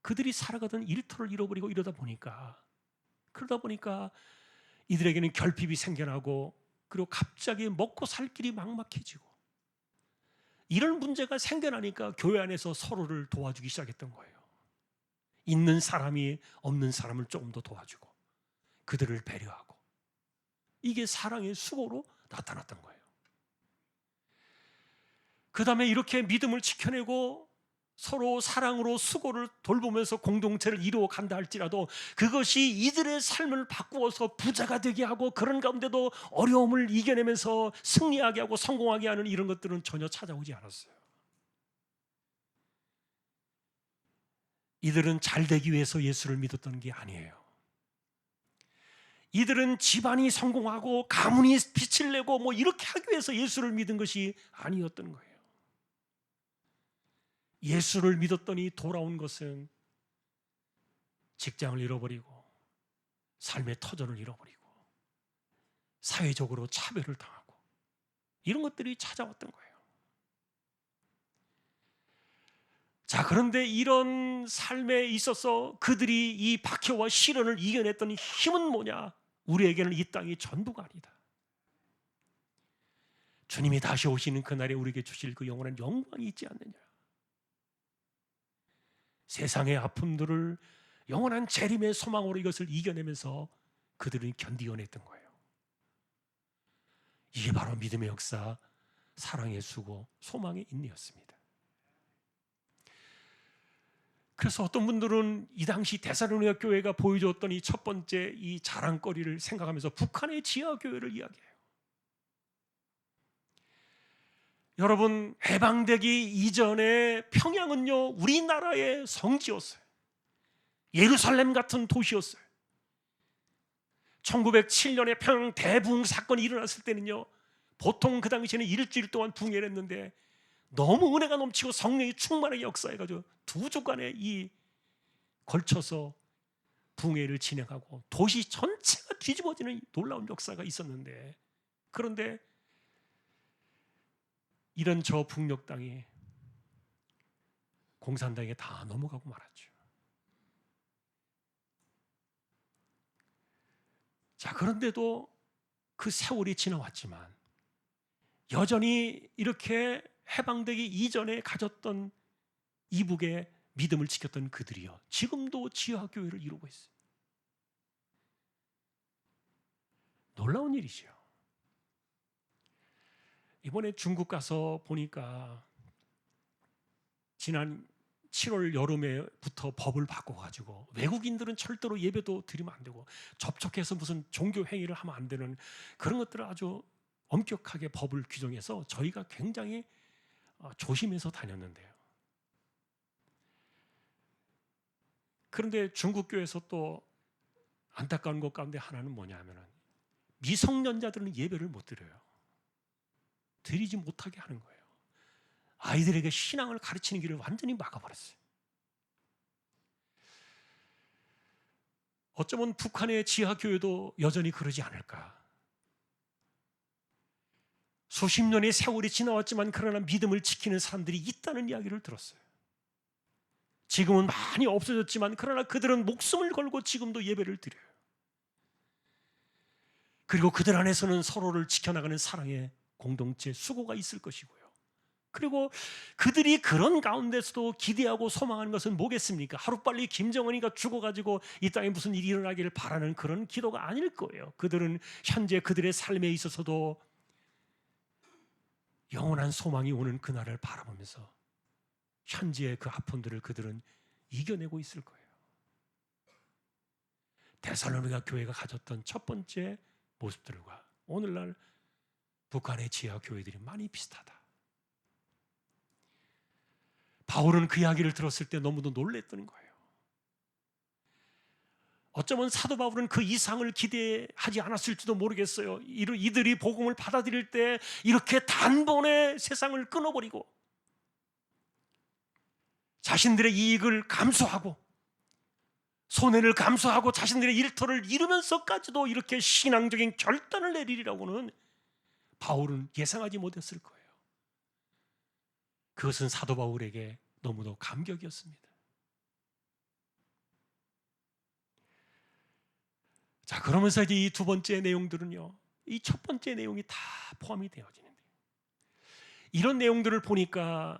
Speaker 1: 그들이 살아가던 일터를 잃어버리고, 그러다 보니까 이들에게는 결핍이 생겨나고, 그리고 갑자기 먹고 살 길이 막막해지고, 이런 문제가 생겨나니까 교회 안에서 서로를 도와주기 시작했던 거예요. 있는 사람이 없는 사람을 조금 더 도와주고 그들을 배려하고, 이게 사랑의 수고로 나타났던 거예요. 그 다음에 이렇게 믿음을 지켜내고 서로 사랑으로 수고를 돌보면서 공동체를 이루어 간다 할지라도 그것이 이들의 삶을 바꾸어서 부자가 되게 하고, 그런 가운데도 어려움을 이겨내면서 승리하게 하고 성공하게 하는 이런 것들은 전혀 찾아오지 않았어요. 이들은 잘 되기 위해서 예수를 믿었던 게 아니에요. 이들은 집안이 성공하고 가문이 빛을 내고 뭐 이렇게 하기 위해서 예수를 믿은 것이 아니었던 거예요. 예수를 믿었더니 돌아온 것은 직장을 잃어버리고 삶의 터전을 잃어버리고 사회적으로 차별을 당하고, 이런 것들이 찾아왔던 거예요. 자, 그런데 이런 삶에 있어서 그들이 이 박해와 시련을 이겨냈던 힘은 뭐냐? 우리에게는 이 땅이 전부가 아니다. 주님이 다시 오시는 그날에 우리에게 주실 그 영원한 영광이 있지 않느냐? 세상의 아픔들을 영원한 재림의 소망으로 이것을 이겨내면서 그들은 견디어냈던 거예요. 이게 바로 믿음의 역사, 사랑의 수고, 소망의 인내였습니다. 그래서 어떤 분들은 이 당시 데살로니가 교회가 보여줬던 이 첫 번째 이 자랑거리를 생각하면서 북한의 지하교회를 이야기해요. 여러분, 해방되기 이전에 평양은요, 우리나라의 성지였어요. 예루살렘 같은 도시였어요. 1907년에 평양 대붕 사건이 일어났을 때는요, 보통 그 당시에는 일주일 동안 붕해를 했는데 너무 은혜가 넘치고 성령이 충만하게 역사해가지고 2주간에 이 걸쳐서 붕해를 진행하고 도시 전체가 뒤집어지는 놀라운 역사가 있었는데, 그런데 이런 저 북녘 땅이 공산당에 다 넘어가고 말았죠. 자, 그런데도 그 세월이 지나왔지만 여전히 이렇게 해방되기 이전에 가졌던 이북의 믿음을 지켰던 그들이요, 지금도 지하교회를 이루고 있어요. 놀라운 일이죠. 이번에 중국 가서 보니까 지난 7월 여름에부터 법을 바꿔가지고 외국인들은 절대로 예배도 드리면 안 되고 접촉해서 무슨 종교 행위를 하면 안 되는 그런 것들을 아주 엄격하게 법을 규정해서 저희가 굉장히 조심해서 다녔는데요. 그런데 중국 교회에서 또 안타까운 것 가운데 하나는 뭐냐면은 미성년자들은 예배를 못 드려요. 드리지 못하게 하는 거예요. 아이들에게 신앙을 가르치는 길을 완전히 막아버렸어요. 어쩌면 북한의 지하교회도 여전히 그러지 않을까. 수십 년의 세월이 지나왔지만 그러나 믿음을 지키는 사람들이 있다는 이야기를 들었어요. 지금은 많이 없어졌지만 그러나 그들은 목숨을 걸고 지금도 예배를 드려요. 그리고 그들 안에서는 서로를 지켜나가는 사랑의 공동체, 수고가 있을 것이고요. 그리고 그들이 그런 가운데서도 기대하고 소망하는 것은 뭐겠습니까? 하루빨리 김정은이가 죽어가지고 이 땅에 무슨 일이 일어나기를 바라는 그런 기도가 아닐 거예요. 그들은 현재 그들의 삶에 있어서도 영원한 소망이 오는 그날을 바라보면서 현재의 그 아픔들을 그들은 이겨내고 있을 거예요. 데살로니가 교회가 가졌던 첫 번째 모습들과 오늘날 북한의 지하 교회들이 많이 비슷하다. 바울은 그 이야기를 들었을 때 너무도 놀랬던 거예요. 어쩌면 사도 바울은 그 이상을 기대하지 않았을지도 모르겠어요. 이들이 복음을 받아들일 때 이렇게 단번에 세상을 끊어버리고 자신들의 이익을 감수하고 손해를 감수하고 자신들의 일터를 잃으면서까지도 이렇게 신앙적인 결단을 내리리라고는 바울은 예상하지 못했을 거예요. 그것은 사도 바울에게 너무도 감격이었습니다. 자, 그러면서 이제 이 두 번째 내용들은요, 이 첫 번째 내용이 다 포함이 되어지는데, 이런 내용들을 보니까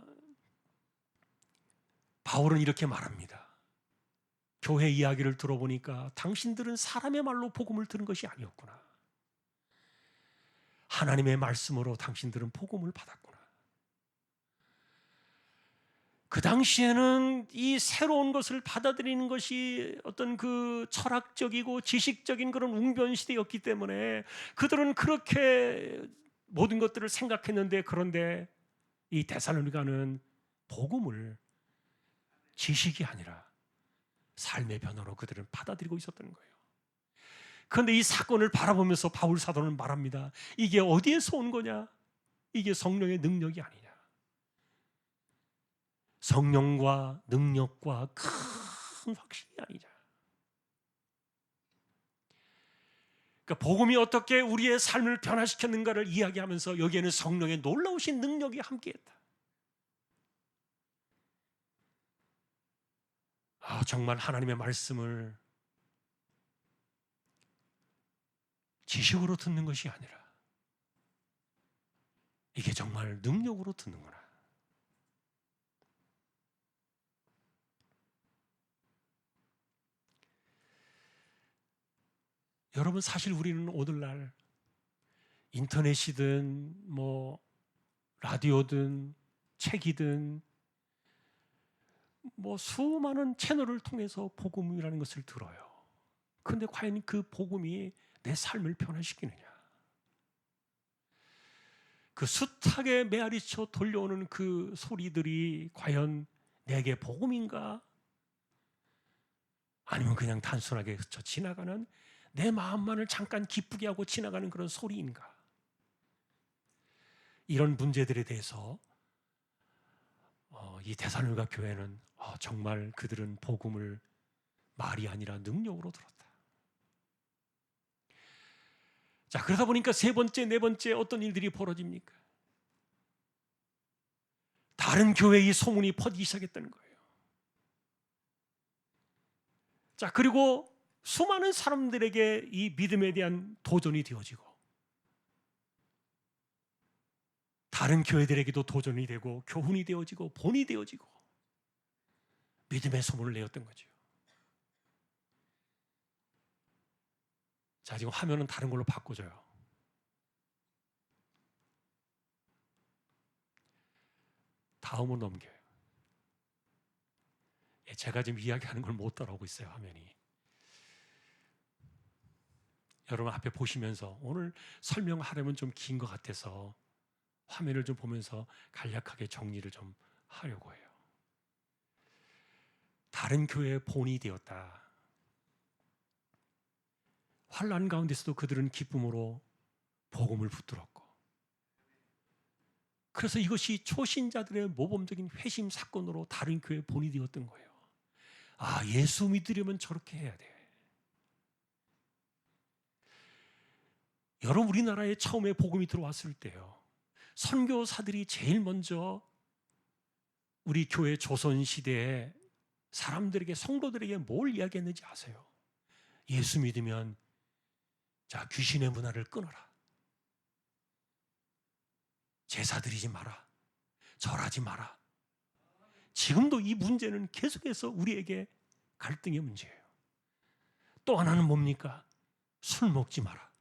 Speaker 1: 바울은 이렇게 말합니다. 교회 이야기를 들어보니까 당신들은 사람의 말로 복음을 들은 것이 아니었구나. 하나님의 말씀으로 당신들은 복음을 받았구나. 그 당시에는 이 새로운 것을 받아들이는 것이 어떤 그 철학적이고 지식적인 그런 웅변 시대였기 때문에 그들은 그렇게 모든 것들을 생각했는데, 그런데 이 데살로니가는 복음을 지식이 아니라 삶의 변화로 그들은 받아들이고 있었던 거예요. 그런데 이 사건을 바라보면서 바울 사도는 말합니다. 이게 어디에서 온 거냐? 이게 성령의 능력이 아니냐. 성령과 능력과 큰 확신이 아니냐. 그러니까 복음이 어떻게 우리의 삶을 변화시켰는가를 이야기하면서 여기에는 성령의 놀라우신 능력이 함께했다. 정말 하나님의 말씀을 지식으로 듣는 것이 아니라 이게 정말 능력으로 듣는구나. 여러분, 사실 우리는 오늘날 인터넷이든 뭐 라디오든 책이든 뭐 수많은 채널을 통해서 복음이라는 것을 들어요. 그런데 과연 그 복음이 내 삶을 변화시키느냐? 그 숱하게 메아리쳐 돌려오는 그 소리들이 과연 내게 복음인가? 아니면 그냥 단순하게 스쳐 지나가는 내 마음만을 잠깐 기쁘게 하고 지나가는 그런 소리인가? 이런 문제들에 대해서 이 데살로니가 교회는 정말 그들은 복음을 말이 아니라 능력으로 들었다. 자, 그러다 보니까 세 번째, 네 번째 어떤 일들이 벌어집니까? 다른 교회의 소문이 퍼지기 시작했다는 거예요. 자, 그리고 수많은 사람들에게 이 믿음에 대한 도전이 되어지고 다른 교회들에게도 도전이 되고 교훈이 되어지고 본이 되어지고 믿음의 소문을 내었던 거죠. 자, 지금 화면은 다른 걸로 바꿔줘요. 다음으로 넘겨요. 제가 지금 이야기하는 걸 못 따라오고 있어요, 화면이. 여러분 앞에 보시면서 오늘 설명하려면 좀 긴 것 같아서 화면을 좀 보면서 간략하게 정리를 좀 하려고 해요. 다른 교회의 본이 되었다. 환난 가운데서도 그들은 기쁨으로 복음을 붙들었고, 그래서 이것이 초신자들의 모범적인 회심 사건으로 다른 교회의 본이 되었던 거예요. 아, 예수 믿으려면 저렇게 해야 돼. 여러분, 우리나라에 처음에 복음이 들어왔을 때요, 선교사들이 제일 먼저 우리 교회 조선시대에 사람들에게, 성도들에게 뭘 이야기했는지 아세요? 예수 믿으면 자, 귀신의 문화를 끊어라. 제사 드리지 마라. 절하지 마라. 지금도 이 문제는 계속해서 우리에게 갈등의 문제예요. 또 하나는 뭡니까? 술 먹지 마라.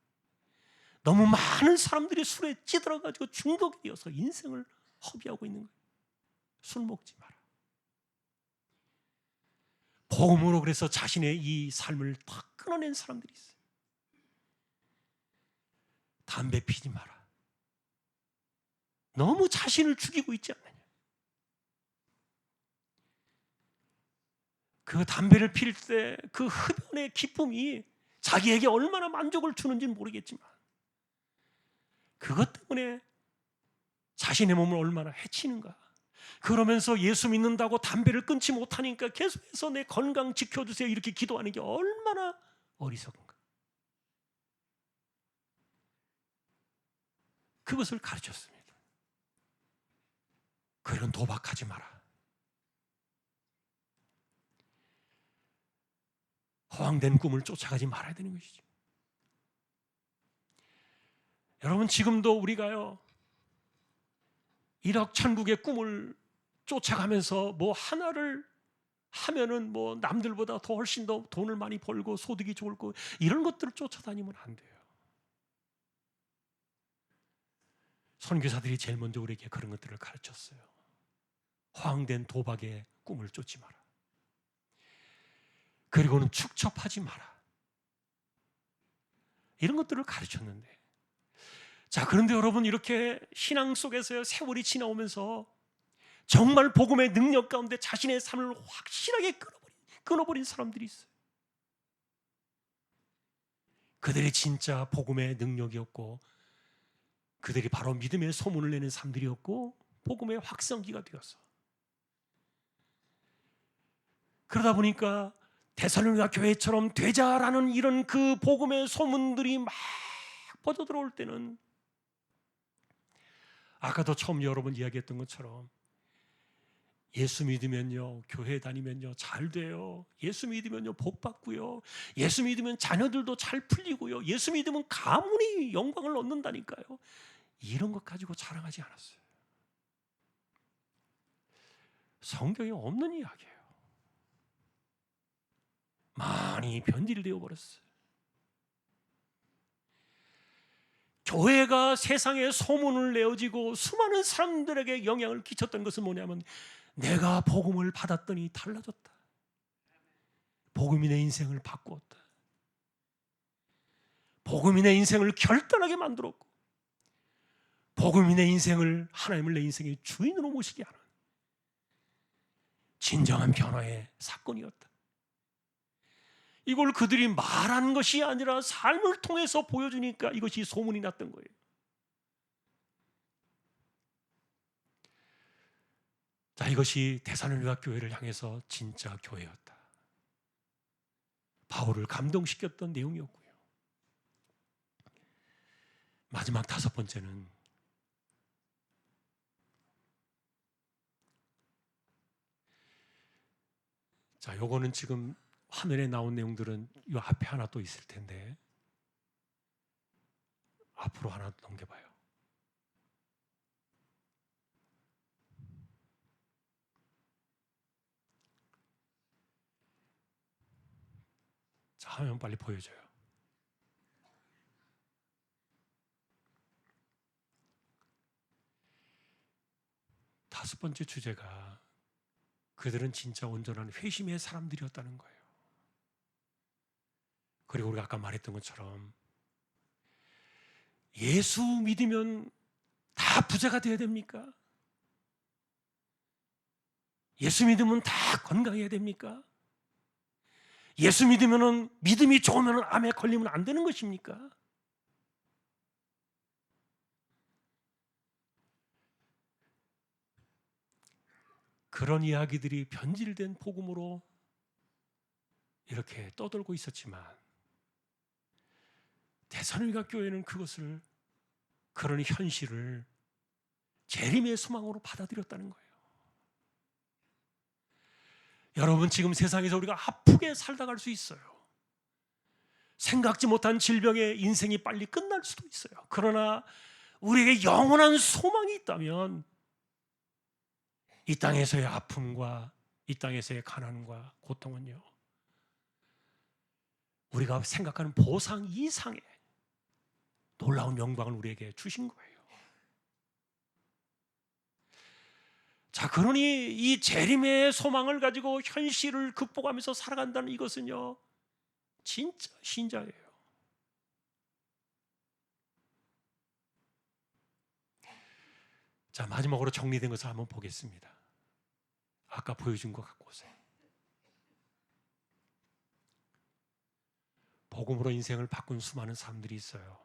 Speaker 1: 너무 많은 사람들이 술에 찌들어가지고 중독이 되어서 인생을 허비하고 있는 거예요. 술 먹지 마라. 복음으로 그래서 자신의 이 삶을 다 끊어낸 사람들이 있어요. 담배 피지 마라. 너무 자신을 죽이고 있지 않느냐. 그 담배를 필 때 그 흡연의 기쁨이 자기에게 얼마나 만족을 주는지는 모르겠지만 그것 때문에 자신의 몸을 얼마나 해치는가. 그러면서 예수 믿는다고 담배를 끊지 못하니까 계속해서 내 건강 지켜주세요 이렇게 기도하는 게 얼마나 어리석은가. 그것을 가르쳤습니다. 그런 도박하지 마라. 허황된 꿈을 쫓아가지 말아야 되는 것이죠. 여러분, 지금도 우리가요 1억 천국의 꿈을 쫓아가면서 뭐 하나를 하면은 뭐 남들보다 더 훨씬 더 돈을 많이 벌고 소득이 좋을 거, 이런 것들을 쫓아다니면 안 돼요. 선교사들이 제일 먼저 우리에게 그런 것들을 가르쳤어요. 허황된 도박의 꿈을 쫓지 마라. 그리고는 축첩하지 마라. 이런 것들을 가르쳤는데, 자, 그런데 여러분, 이렇게 신앙 속에서 세월이 지나오면서 정말 복음의 능력 가운데 자신의 삶을 확실하게 끊어버린 사람들이 있어요. 그들이 진짜 복음의 능력이었고, 그들이 바로 믿음의 소문을 내는 사람들이었고, 복음의 확성기가 되어서, 그러다 보니까 데살로니가 교회처럼 되자라는 이런 그 복음의 소문들이 막 퍼져 들어올 때는, 아까도 처음 여러분 이야기했던 것처럼 예수 믿으면요 교회 다니면요 잘 돼요. 예수 믿으면요 복 받고요. 예수 믿으면 자녀들도 잘 풀리고요. 예수 믿으면 가문이 영광을 얻는다니까요. 이런 것 가지고 자랑하지 않았어요. 성경에 없는 이야기예요. 많이 변질되어 버렸어요. 교회가 세상에 소문을 내어지고 수많은 사람들에게 영향을 끼쳤던 것은 뭐냐면 내가 복음을 받았더니 달라졌다. 복음이 내 인생을 바꾸었다. 복음이 내 인생을 결단하게 만들었고 복음이 내 인생을 하나님을 내 인생의 주인으로 모시게 하는 진정한 변화의 사건이었다. 이걸 그들이 말한 것이 아니라 삶을 통해서 보여주니까 이것이 소문이 났던 거예요. 자, 이것이 데살로니가 교회를 향해서 진짜 교회였다. 바울을 감동시켰던 내용이었고요. 마지막 다섯 번째는 자, 요거는 지금 화면에 나온 내용들은 이 앞에 하나 또 있을 텐데 앞으로 하나 넘겨봐요. 자, 화면 빨리 보여줘요. 다섯 번째 주제가 그들은 진짜 온전한 회심의 사람들이었다는 거예요. 그리고 우리가 아까 말했던 것처럼 예수 믿으면 다 부자가 되어야 됩니까? 예수 믿으면 다 건강해야 됩니까? 예수 믿으면 믿음이 좋으면 암에 걸리면 안 되는 것입니까? 그런 이야기들이 변질된 복음으로 이렇게 떠돌고 있었지만 데살로니가 교회는 그것을 그런 현실을 재림의 소망으로 받아들였다는 거예요. 여러분, 지금 세상에서 우리가 아프게 살다 갈 수 있어요. 생각지 못한 질병에 인생이 빨리 끝날 수도 있어요. 그러나 우리에게 영원한 소망이 있다면 이 땅에서의 아픔과 이 땅에서의 가난과 고통은요, 우리가 생각하는 보상 이상의 놀라운 영광을 우리에게 주신 거예요. 자, 그러니 이 재림의 소망을 가지고 현실을 극복하면서 살아간다는 이것은요, 진짜 신자예요. 자, 마지막으로 정리된 것을 한번 보겠습니다. 아까 보여준 것 갖고 오세요. 복음으로 인생을 바꾼 수많은 사람들이 있어요.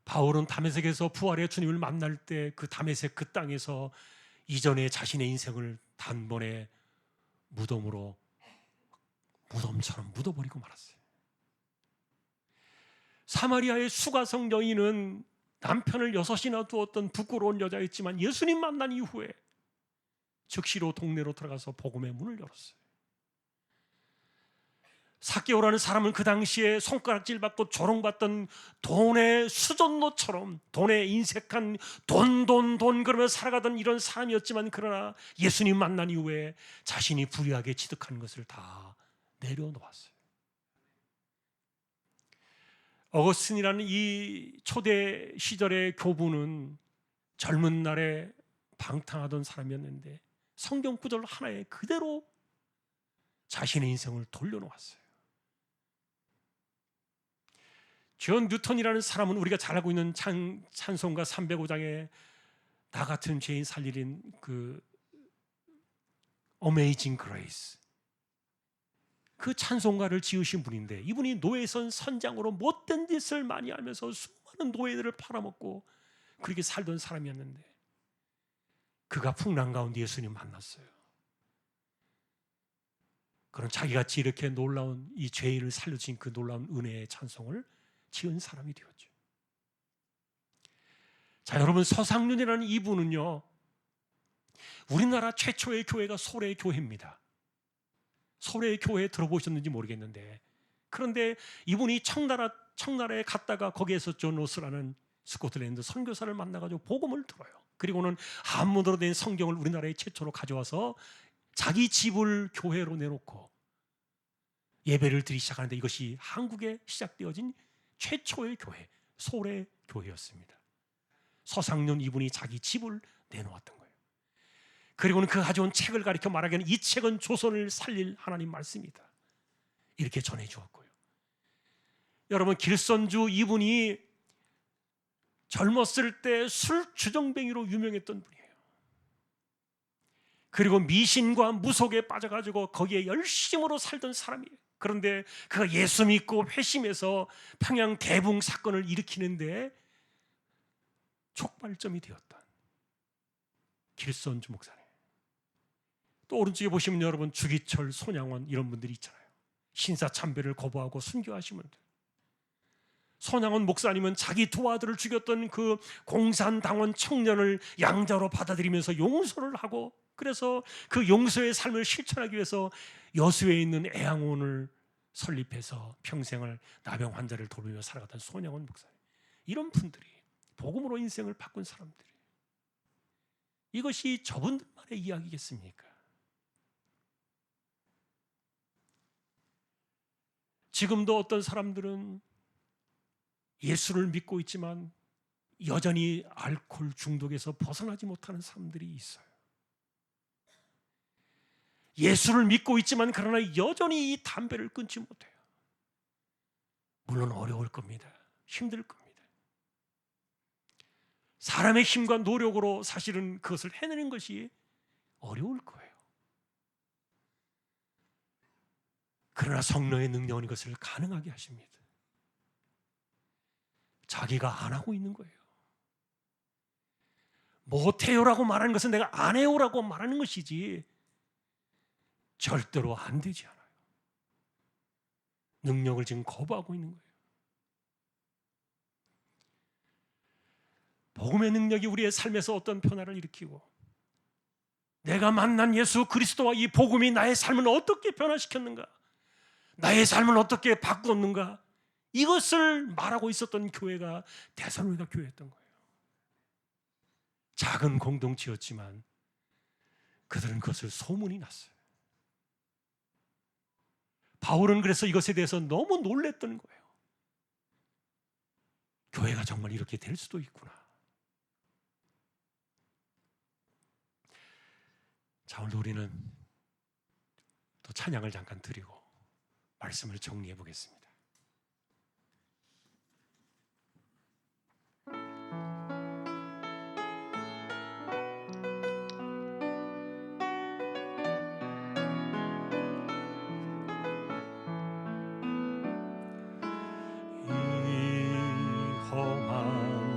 Speaker 1: 바울은 다메섹에서 부활의 주님을 만날 때 그 다메섹 그 땅에서 이전에 자신의 인생을 단번에 무덤처럼 묻어버리고 말았어요. 사마리아의 수가성 여인은 남편을 6이나 두었던 부끄러운 여자였지만 예수님 만난 이후에 즉시로 동네로 들어가서 복음의 문을 열었어요. 삭개오라는 사람은 그 당시에 손가락질 받고 조롱받던 돈의 수전노처럼 돈에 인색한 돈 그러며 살아가던 이런 사람이었지만, 그러나 예수님 만난 이후에 자신이 부유하게 취득한 것을 다 내려놓았어요. 어거스틴이라는 이 초대 시절의 교부는 젊은 날에 방탕하던 사람이었는데 성경 구절 하나에 그대로 자신의 인생을 돌려놓았어요. 존 뉴턴이라는 사람은 우리가 잘 알고 있는 찬송가 305장에 나 같은 죄인 살리는 그 Amazing Grace, 그 찬송가를 지으신 분인데, 이분이 노예선 선장으로 못된 짓을 많이 하면서 수많은 노예들을 팔아먹고 그렇게 살던 사람이었는데, 그가 풍랑 가운데 예수님 만났어요. 그런 자기같이 이렇게 놀라운 이 죄인을 살려주신 그 놀라운 은혜의 찬송을 지은 사람이 되었죠. 자, 여러분, 서상륜이라는 이분은요, 우리나라 최초의 교회가 소래 교회입니다. 소래 교회 들어보셨는지 모르겠는데, 그런데 이분이 청나라에 갔다가 거기에서 존 로스라는 스코틀랜드 선교사를 만나가지고 복음을 들어요. 그리고는 한문으로 된 성경을 우리나라에 최초로 가져와서 자기 집을 교회로 내놓고 예배를 드리기 시작하는데, 이것이 한국에 시작되어진 최초의 교회, 소래 교회였습니다. 서상륜 이분이 자기 집을 내놓았던 거예요. 그리고는 그 가져온 책을 가리켜 말하기에는 이 책은 조선을 살릴 하나님 말씀이다, 이렇게 전해 주었고요. 여러분, 길선주 이분이 젊었을 때 술주정뱅이로 유명했던 분이에요. 그리고 미신과 무속에 빠져가지고 거기에 열심으로 살던 사람이에요. 그런데 그가 예수 믿고 회심해서 평양 대붕 사건을 일으키는데 촉발점이 되었던 길선주 목사님. 또 오른쪽에 보시면 여러분, 주기철, 손양원 이런 분들이 있잖아요. 신사참배를 거부하고 순교하신 분들. 손양원 목사님은 자기 두 아들을 죽였던 그 공산당원 청년을 양자로 받아들이면서 용서를 하고, 그래서 그 용서의 삶을 실천하기 위해서 여수에 있는 애양원을 설립해서 평생을 나병 환자를 돌보며 살아갔던 손양원 목사님. 이런 분들이 복음으로 인생을 바꾼 사람들이, 이것이 저분들만의 이야기겠습니까? 지금도 어떤 사람들은 예수를 믿고 있지만 여전히 알코올 중독에서 벗어나지 못하는 사람들이 있어요. 예수를 믿고 있지만 그러나 여전히 이 담배를 끊지 못해요. 물론 어려울 겁니다. 힘들 겁니다. 사람의 힘과 노력으로 사실은 그것을 해내는 것이 어려울 거예요. 그러나 성령의 능력은 이것을 가능하게 하십니다. 자기가 안 하고 있는 거예요. 못해요라고 말하는 것은 내가 안 해요라고 말하는 것이지 절대로 안 되지 않아요. 능력을 지금 거부하고 있는 거예요. 복음의 능력이 우리의 삶에서 어떤 변화를 일으키고, 내가 만난 예수 그리스도와 이 복음이 나의 삶을 어떻게 변화시켰는가, 나의 삶을 어떻게 바꾸었는가, 이것을 말하고 있었던 교회가 데살로니가 교회였던 거예요. 작은 공동체였지만 그들은 그것을 소문이 났어요. 바울은 그래서 이것에 대해서 너무 놀랬던 거예요. 교회가 정말 이렇게 될 수도 있구나. 자, 오늘 우리는 또 찬양을 잠깐 드리고 말씀을 정리해 보겠습니다.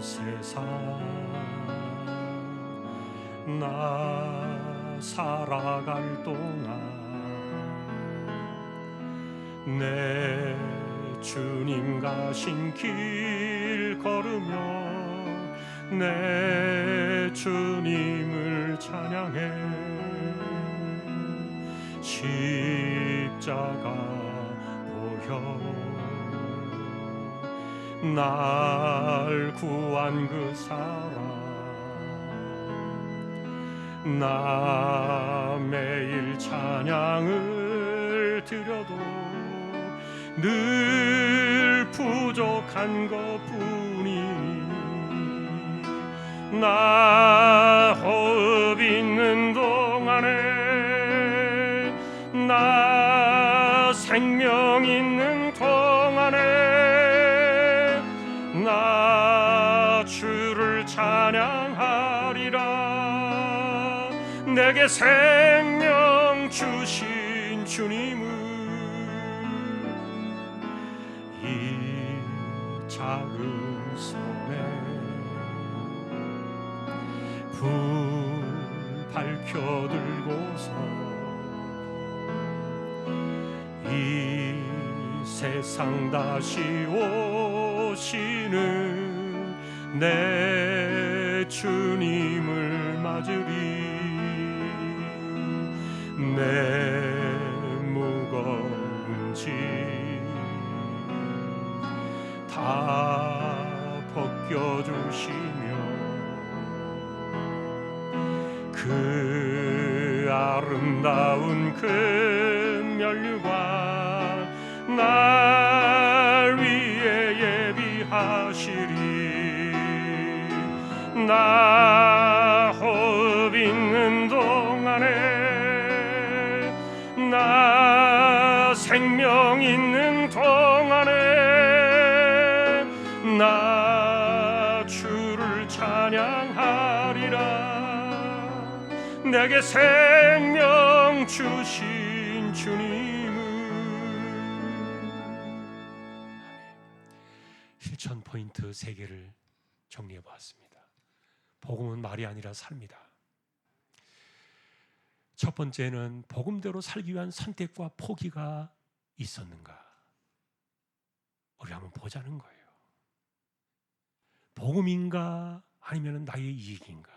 Speaker 1: 세상 나 살아갈 동안 내 주님 가신 길 걸으며 내 주님을 찬양해 십자가 보여 날 구한 그 사랑 나 매일 찬양을 드려도 늘 부족한 것뿐이 나 호흡 있는 동안에 나 생명 있는 동안에 나 주를 찬양하리라. 내게 생명 주신 주님을 이 작은 섬에 불 밝혀 들고서 이 세상 다시 오시는 내 주님을 맞으리. 내 무거운 짐 다 벗겨주시며 그 아름다운 큰 면류관 날 위해 예비 나 호흡 있는 동안에, 나 생명 있는 동안에 나 주를 찬양하리라. 내게 생명 주신 주님을. 실천 포인트 3개를 정리해 보았습니다. 복음은 말이 아니라 삶이다. 첫 번째는 복음대로 살기 위한 선택과 포기가 있었는가? 우리 한번 보자는 거예요. 복음인가 아니면 나의 이익인가?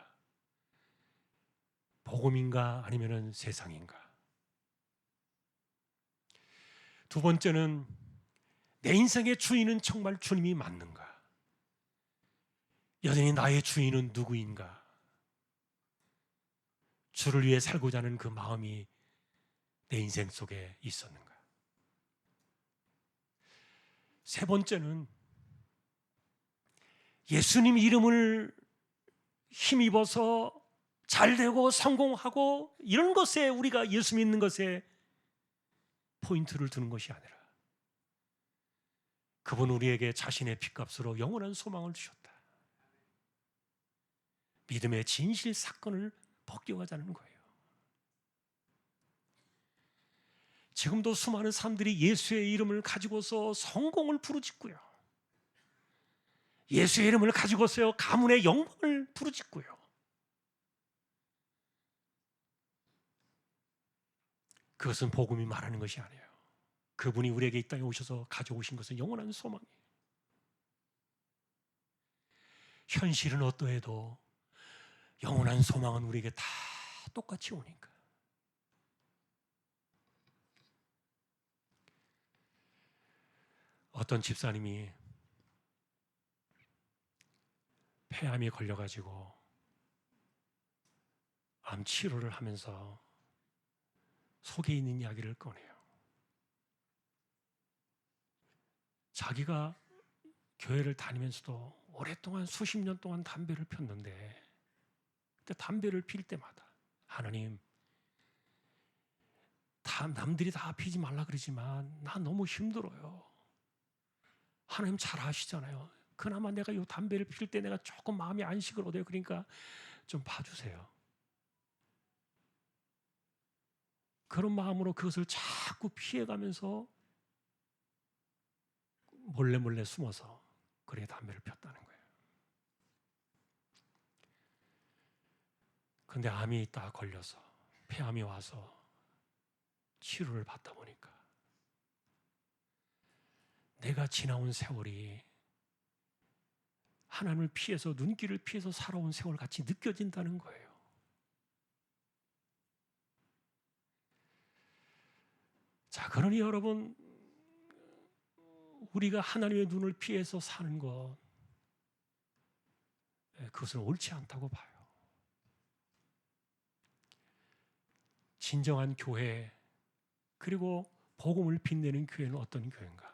Speaker 1: 복음인가 아니면 세상인가? 두 번째는 내 인생의 주인은 정말 주님이 맞는가? 여전히 나의 주인은 누구인가? 주를 위해 살고자 하는 그 마음이 내 인생 속에 있었는가? 세 번째는 예수님 이름을 힘입어서 잘되고 성공하고 이런 것에, 우리가 예수 믿는 것에 포인트를 두는 것이 아니라 그분 우리에게 자신의 핏값으로 영원한 소망을 주셨다. 믿음의 진실 사건을 복귀하자는 거예요. 지금도 수많은 사람들이 예수의 이름을 가지고서 성공을 부르짖고요, 예수의 이름을 가지고서 가문의 영광을 부르짖고요. 그것은 복음이 말하는 것이 아니에요. 그분이 우리에게 이 땅에 오셔서 가져오신 것은 영원한 소망이에요. 현실은 어떠해도 영원한 소망은 우리에게 다 똑같이 오니까. 어떤 집사님이 폐암이 걸려가지고 암 치료를 하면서 속에 있는 이야기를 꺼내요. 자기가 교회를 다니면서도 오랫동안 수십 년 동안 담배를 폈는데, 그때 담배를 필 때마다 하나님, 남들이 다 피지 말라 그러지만 나 너무 힘들어요. 하나님 잘 아시잖아요. 그나마 내가 이 담배를 필 때 내가 조금 마음이 안식을 얻어요. 그러니까 좀 봐주세요. 그런 마음으로 그것을 자꾸 피해가면서 몰래 숨어서 그렇게 담배를 폈다는 거예요. 근데 암이 딱 걸려서, 폐암이 와서 치료를 받다 보니까 내가 지나온 세월이 하나님을 피해서, 눈길을 피해서 살아온 세월 같이 느껴진다는 거예요. 자, 그러니 여러분, 우리가 하나님의 눈을 피해서 사는 것, 그것은 옳지 않다고 봐요. 진정한 교회, 그리고 복음을 빛내는 교회는 어떤 교회인가?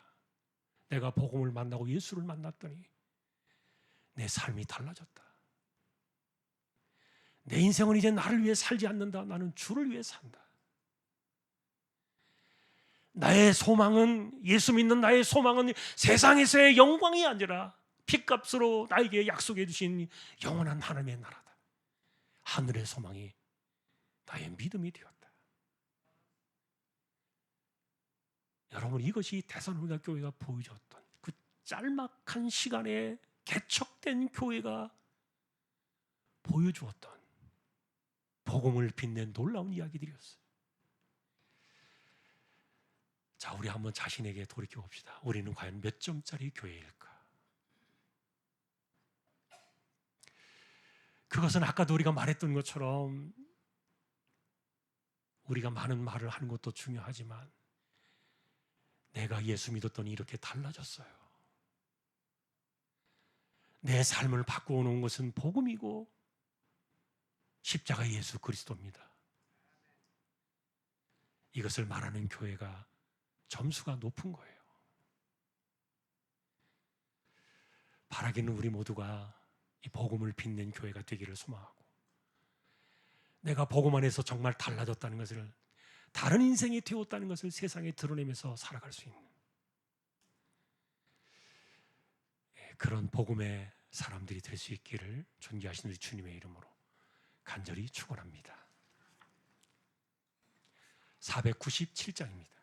Speaker 1: 내가 복음을 만나고 예수를 만났더니 내 삶이 달라졌다. 내 인생은 이제 나를 위해 살지 않는다. 나는 주를 위해 산다. 나의 소망은, 예수 믿는 나의 소망은 세상에서의 영광이 아니라 핏값으로 나에게 약속해 주신 영원한 하나님의 나라다. 하늘의 소망이 나의 믿음이 되었다. 여러분, 이것이 데살로니가 교회가 보여줬던 그 짤막한 시간에 개척된 교회가 보여주었던 복음을 빛낸 놀라운 이야기들이었어요. 자, 우리 한번 자신에게 돌이켜 봅시다. 우리는 과연 몇 점짜리 교회일까? 그것은 아까도 우리가 말했던 것처럼 우리가 많은 말을 하는 것도 중요하지만 내가 예수 믿었더니 이렇게 달라졌어요. 내 삶을 바꾸어 놓은 것은 복음이고 십자가 예수 그리스도입니다. 이것을 말하는 교회가 점수가 높은 거예요. 바라기는 우리 모두가 이 복음을 빛낸 교회가 되기를 소망하고, 내가 복음 안에서 정말 달라졌다는 것을, 다른 인생이 되었다는 것을 세상에 드러내면서 살아갈 수 있는 그런 복음의 사람들이 될 수 있기를 존귀하신 우리 주님의 이름으로 간절히 축원합니다. 497장입니다.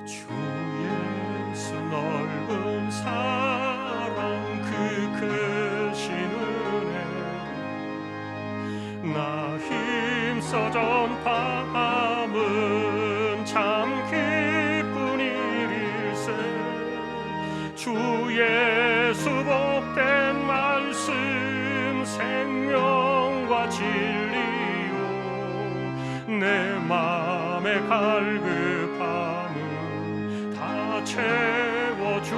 Speaker 3: 주 예수 넓은 사랑 그 크신 은혜 나 힘써 전파함은 참 기쁜 일일세 주 예수 복된 말씀 생명과 진리요 내 맘에 갈급함은 다 채워주시네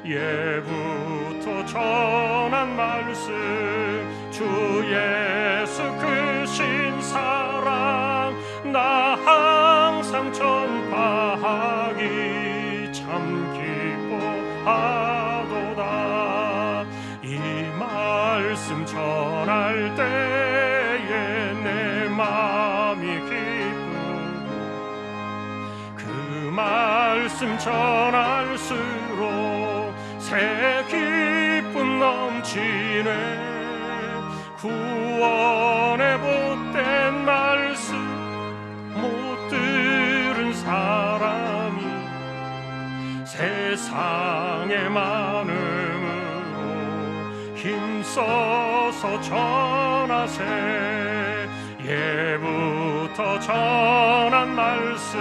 Speaker 3: 예부터 전한 말씀 주 예수 크신 사랑 나 항상 전파하기 참 기뻐하도다 이 말씀 전할 때에 내 마음이 기쁘고 그 말씀 전할수록 새 기쁨 넘치네 구원의 복된 말씀 못 들은 사람이 세상에 많음으로 힘써서 전하세 예부터 전한 말씀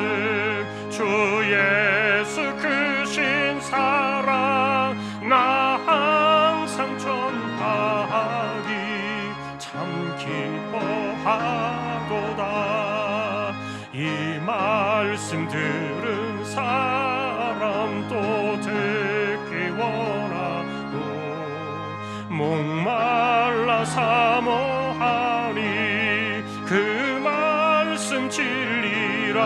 Speaker 3: 주 예수 크신 사랑 나 항상 전파하기 참 기뻐하도다 이 말씀 들은 사람 또 듣기 원하고 목말라 사모하니 그 말씀 진리라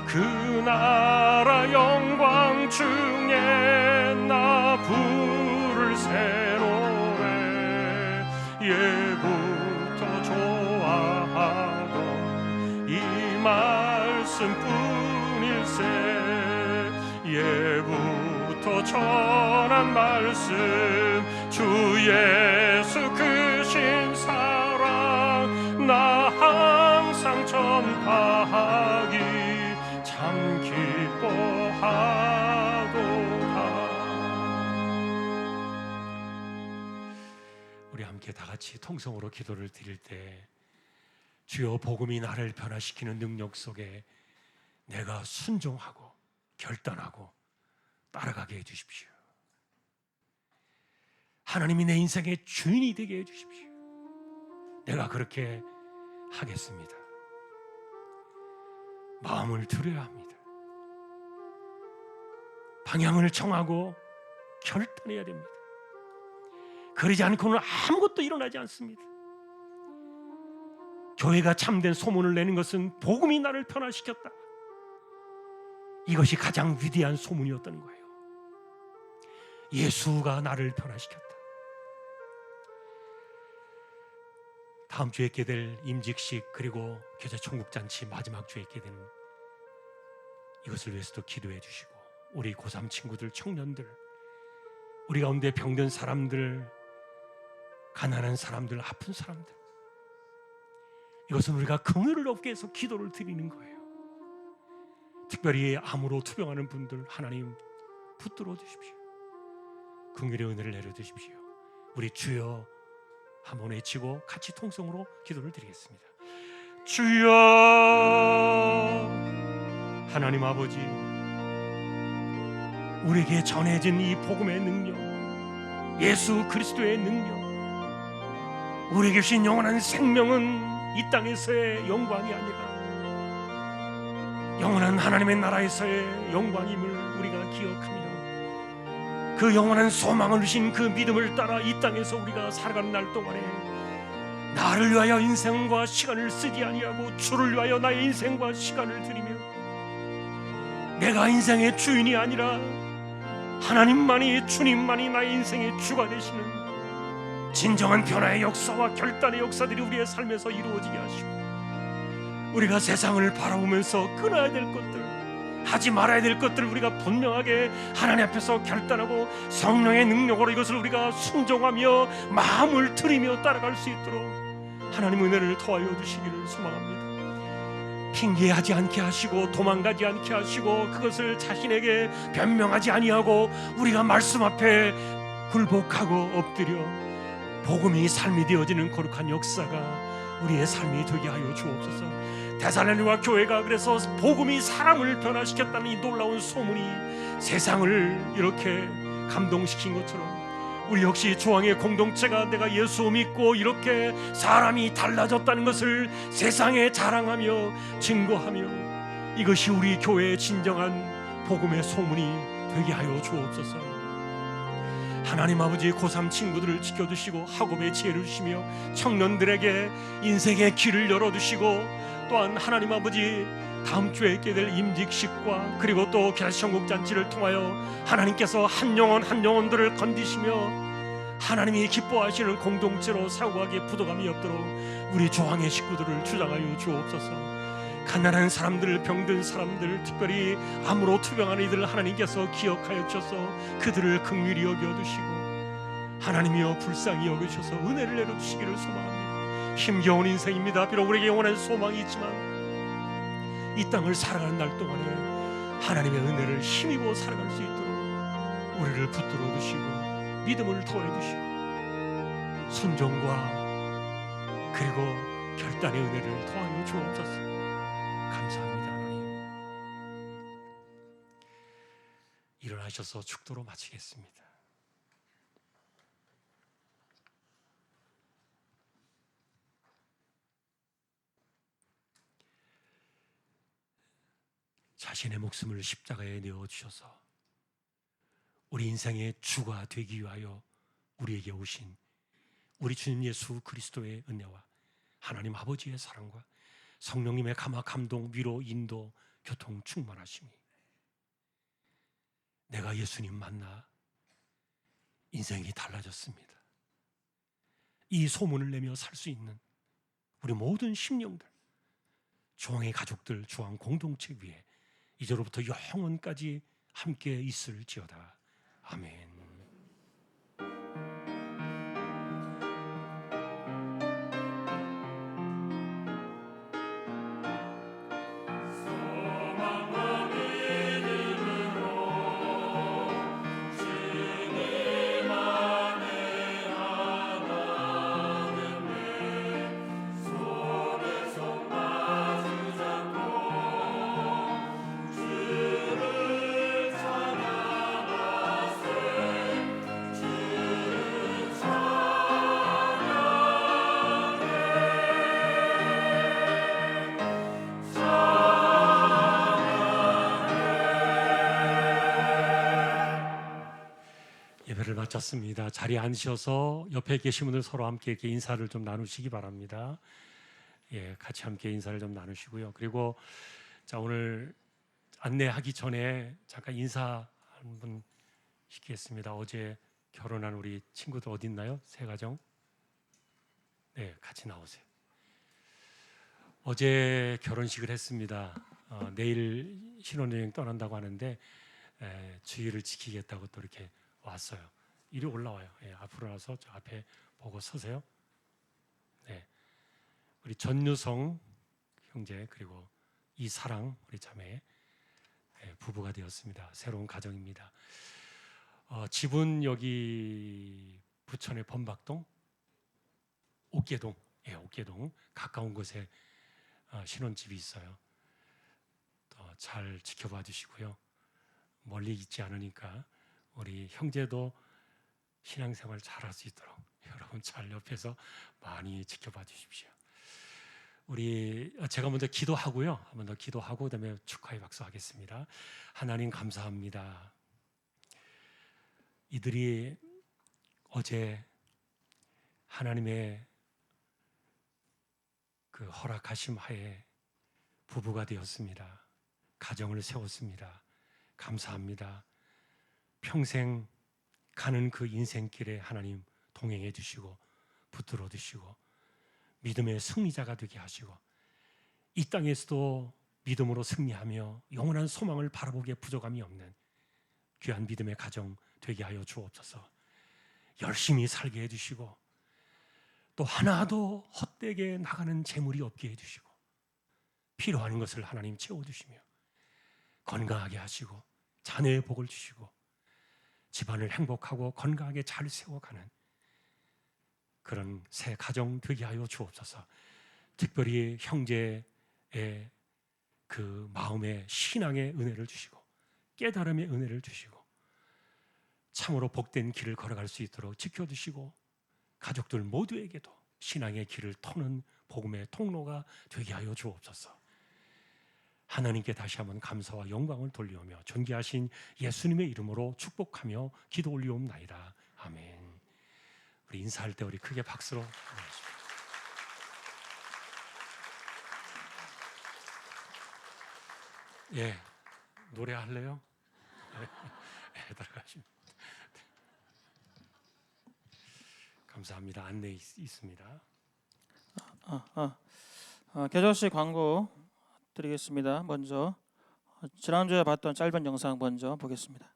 Speaker 3: 그 나라 영광 중에 나 부를 새 노래 예부터 좋아하던 이 말씀뿐일세 예부터 전한 말씀 주 예수 크신 사랑 나 항상 전파하기 참 기뻐하도다.
Speaker 1: 우리 함께 다 같이 통성으로 기도를 드릴 때 주여 복음이 나를 변화시키는 능력 속에 내가 순종하고 결단하고 따라가게 해주십시오. 하나님이 내 인생의 주인이 되게 해주십시오. 내가 그렇게 하겠습니다. 마음을 들여야 합니다. 방향을 정하고 결단해야 됩니다. 그러지 않고는 아무것도 일어나지 않습니다. 교회가 참된 소문을 내는 것은 복음이 나를 변화시켰다. 이것이 가장 위대한 소문이었던 거예요. 예수가 나를 변화시켰다. 다음 주에 있게 될 임직식 그리고 교제 총국잔치 마지막 주에 있게 되는 이것을 위해서도 기도해 주시고 우리 고3 친구들, 청년들, 우리 가운데 병든 사람들, 가난한 사람들, 아픈 사람들, 이것은 우리가 긍휼을 얻기 위해서 기도를 드리는 거예요. 특별히 암으로 투병하는 분들 하나님 붙들어 주십시오. 긍휼의 은혜를 내려주십시오. 우리 주여 한번 외치고 같이 통성으로 기도를 드리겠습니다.
Speaker 3: 주여
Speaker 1: 하나님 아버지, 우리에게 전해진 이 복음의 능력, 예수 그리스도의 능력, 우리에게 주신 영원한 생명은 이 땅에서의 영광이 아니라 영원한 하나님의 나라에서의 영광임을 우리가 기억하며 그 영원한 소망을 주신 그 믿음을 따라 이 땅에서 우리가 살아가는 날 동안에 나를 위하여 인생과 시간을 쓰지 아니하고 주를 위하여 나의 인생과 시간을 드리며 내가 인생의 주인이 아니라 하나님만이, 주님만이 나의 인생의 주가 되시는 진정한 변화의 역사와 결단의 역사들이 우리의 삶에서 이루어지게 하시고 우리가 세상을 바라보면서 끊어야 될 것들, 하지 말아야 될 것들을 우리가 분명하게 하나님 앞에서 결단하고 성령의 능력으로 이것을 우리가 순종하며 마음을 들이며 따라갈 수 있도록 하나님 은혜를 더하여 주시기를 소망합니다. 핑계하지 않게 하시고 도망가지 않게 하시고 그것을 자신에게 변명하지 아니하고 우리가 말씀 앞에 굴복하고 엎드려 복음이 삶이 되어지는 거룩한 역사가 우리의 삶이 되게 하여 주옵소서. 데살로니가 교회가 그래서 복음이 사람을 변화시켰다는 이 놀라운 소문이 세상을 이렇게 감동시킨 것처럼 우리 역시 조항의 공동체가 내가 예수 믿고 이렇게 사람이 달라졌다는 것을 세상에 자랑하며 증거하며 이것이 우리 교회의 진정한 복음의 소문이 되게 하여 주옵소서. 하나님 아버지 고3 친구들을 지켜주시고 학업의 지혜를 주시며 청년들에게 인생의 길을 열어주시고 또한 하나님 아버지 다음 주에 있게 될 임직식과 그리고 또 개천국 잔치를 통하여 하나님께서 한 영혼 한 영혼들을 건지시며 하나님이 기뻐하시는 공동체로 사고하게 부도감이 없도록 우리 조항의 식구들을 주장하여 주옵소서. 가난한 사람들, 병든 사람들, 특별히 암으로 투병한 이들을 하나님께서 기억하여 주셔서 그들을 긍휼히 여겨주시고 하나님이여 불쌍히 여겨주셔서 은혜를 내려주시기를 소망합니다. 힘겨운 인생입니다. 비록 우리에게 영원한 소망이 있지만 이 땅을 살아가는 날 동안에 하나님의 은혜를 힘입어 살아갈 수 있도록 우리를 붙들어 주시고 믿음을 더해 주시고 순종과 그리고 결단의 은혜를 더하여 주옵소서. 감사합니다. 하나님 일어나셔서 축도로 마치겠습니다. 자신의 목숨을 십자가에 내어주셔서 우리 인생의 주가 되기 위하여 우리에게 오신 우리 주님 예수 그리스도의 은혜와 하나님 아버지의 사랑과 성령님의 감화, 감동, 위로, 인도, 교통 충만하심이 내가 예수님 만나 인생이 달라졌습니다. 이 소문을 내며 살 수 있는 우리 모든 심령들, 조항의 가족들, 조항 공동체 위에 이제로부터 영원까지 함께 있을지어다. 아멘. 예배를 마쳤습니다. 자리에 앉으셔서 옆에 계신 분들 서로 함께 이렇게 인사를 좀 나누시기 바랍니다. 예, 같이 함께 인사를 좀 나누시고요. 그리고 자, 오늘 안내하기 전에 잠깐 인사 한 분 시키겠습니다. 어제 결혼한 우리 친구들 어디 있나요? 세 가정? 네, 같이 나오세요. 어제 결혼식을 했습니다. 내일 신혼여행 떠난다고 하는데 주의를 지키겠다고 또 이렇게 왔어요. 이리 올라와요. 예, 앞으로 와서 저 앞에 보고 서세요. 네, 우리 전유성 형제 그리고 이사랑 우리 자매 부부가 되었습니다. 새로운 가정입니다. 집은 여기 부천의 범박동, 옥계동, 옥계동 가까운 곳에 신혼집이 있어요. 잘 지켜봐 주시고요. 멀리 있지 않으니까 우리 형제도 신앙생활 잘할 수 있도록 여러분 잘 옆에서 많이 지켜봐 주십시오. 우리 제가 먼저 기도하고요. 한 번 더 기도하고 그다음에 축하의 박수 하겠습니다. 하나님 감사합니다. 이들이 어제 하나님의 그 허락하심 하에 부부가 되었습니다. 가정을 세웠습니다. 감사합니다. 평생 가는 그 인생길에 하나님 동행해 주시고 붙들어 주시고 믿음의 승리자가 되게 하시고 이 땅에서도 믿음으로 승리하며 영원한 소망을 바라보기에 부족함이 없는 귀한 믿음의 가정 되게 하여 주옵소서. 열심히 살게 해주시고 또 하나도 헛되게 나가는 재물이 없게 해주시고 필요한 것을 하나님 채워주시며 건강하게 하시고 자녀의 복을 주시고 집안을 행복하고 건강하게 잘 세워가는 그런 새 가정 되게 하여 주옵소서. 특별히 형제의 그 마음의 신앙의 은혜를 주시고 깨달음의 은혜를 주시고 참으로 복된 길을 걸어갈 수 있도록 지켜주시고 가족들 모두에게도 신앙의 길을 터는 복음의 통로가 되게 하여 주옵소서. 하나님께 다시 한번 감사와 영광을 돌리오며 존귀하신 예수님의 이름으로 축복하며 기도 올리옵나이다. 아멘. 우리 인사할 때 우리 크게 박수로 예, 노래할래요? 네, 들어가시면 감사합니다. 안내 있습니다.
Speaker 4: 계절시 광고 드리겠습니다. 먼저 지난주에 봤던 짧은 영상 먼저 보겠습니다.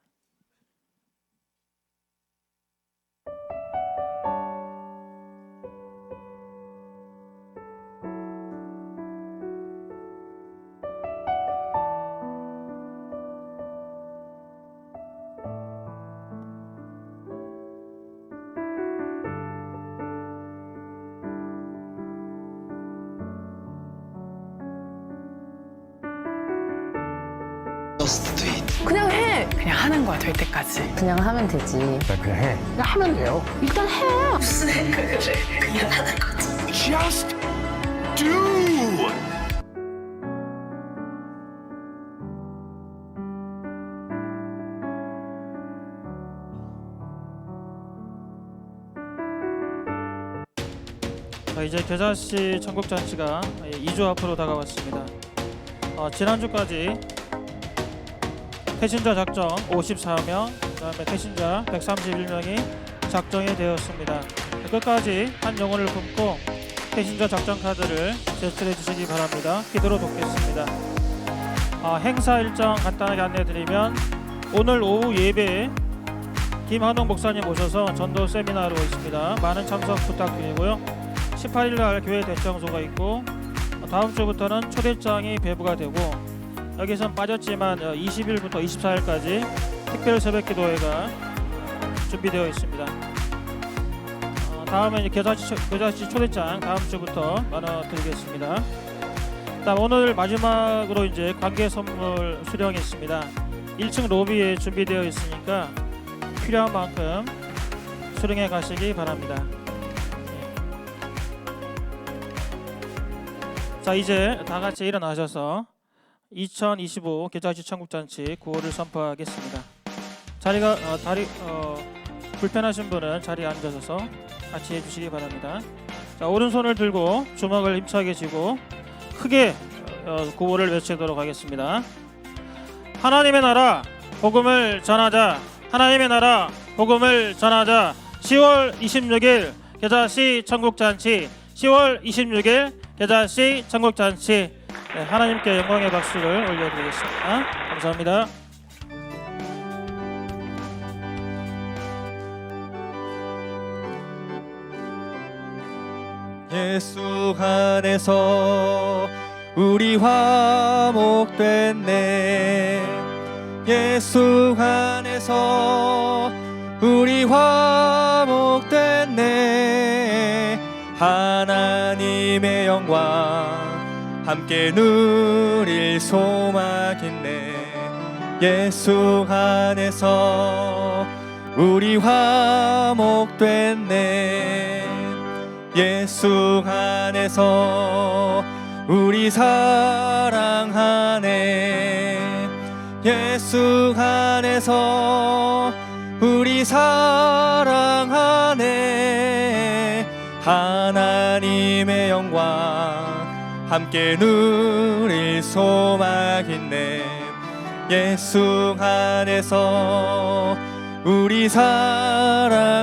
Speaker 5: 그냥 해.
Speaker 6: 그냥 하는 거야 될 때까지.
Speaker 5: 그냥 하면 되지.
Speaker 7: 그냥 해. 그냥 하면 돼요.
Speaker 5: 일단 해.
Speaker 6: 무슨 생각을 해? 그냥 하는 거지.
Speaker 7: Just do.
Speaker 4: 이제 계절시 천국잔치가 2주 앞으로 다가왔습니다. 지난주까지 태신자 작정 54명, 그다음에 태신자 131명이 작정이 되었습니다. 끝까지 한 영혼을 품고 태신자 작정 카드를 제출해 주시기 바랍니다. 기도로 돕겠습니다. 행사 일정 간단하게 안내드리면 오늘 오후 예배에 김한웅 목사님 오셔서 전도 세미나로 있습니다. 많은 참석 부탁드리고요. 18일 날 교회 대청소가 있고 다음 주부터는 초대장이 배부가 되고 여기선 빠졌지만 20일부터 24일까지 특별 새벽기도회가 준비되어 있습니다. 다음에 겨자씨 초대장 다음 주부터 나눠드리겠습니다. 다음 오늘 마지막으로 이제 관계 선물 수령이 있습니다. 1층 로비에 준비되어 있으니까 필요한 만큼 수령해 가시기 바랍니다. 자, 이제 다 같이 일어나셔서 2025 계절시 천국잔치 구호를 선포하겠습니다. 자리가 불편하신 분은 자리에 앉으셔서 같이 해주시기 바랍니다. 자, 오른손을 들고 주먹을 힘차게 쥐고 크게 구호를 외치도록 하겠습니다. 하나님의 나라 복음을 전하자. 하나님의 나라 복음을 전하자. 10월 26일 계절시 천국잔치 10월 26일 계절시 천국잔치. 네, 하나님께 영광의 박수를 올려드리겠습니다. 감사합니다.
Speaker 8: 예수 안에서 우리 화목됐네. 예수 안에서 우리 화목됐네. 하나님의 영광 함께 누릴 소망있네. 예수 안에서 우리 화목됐네. 예수 안에서 우리 사랑하네. 예수 안에서 우리 사랑하네. 하나님의 영광 함께 누릴 소망 있네. 예수 안에서 우리 사랑하네.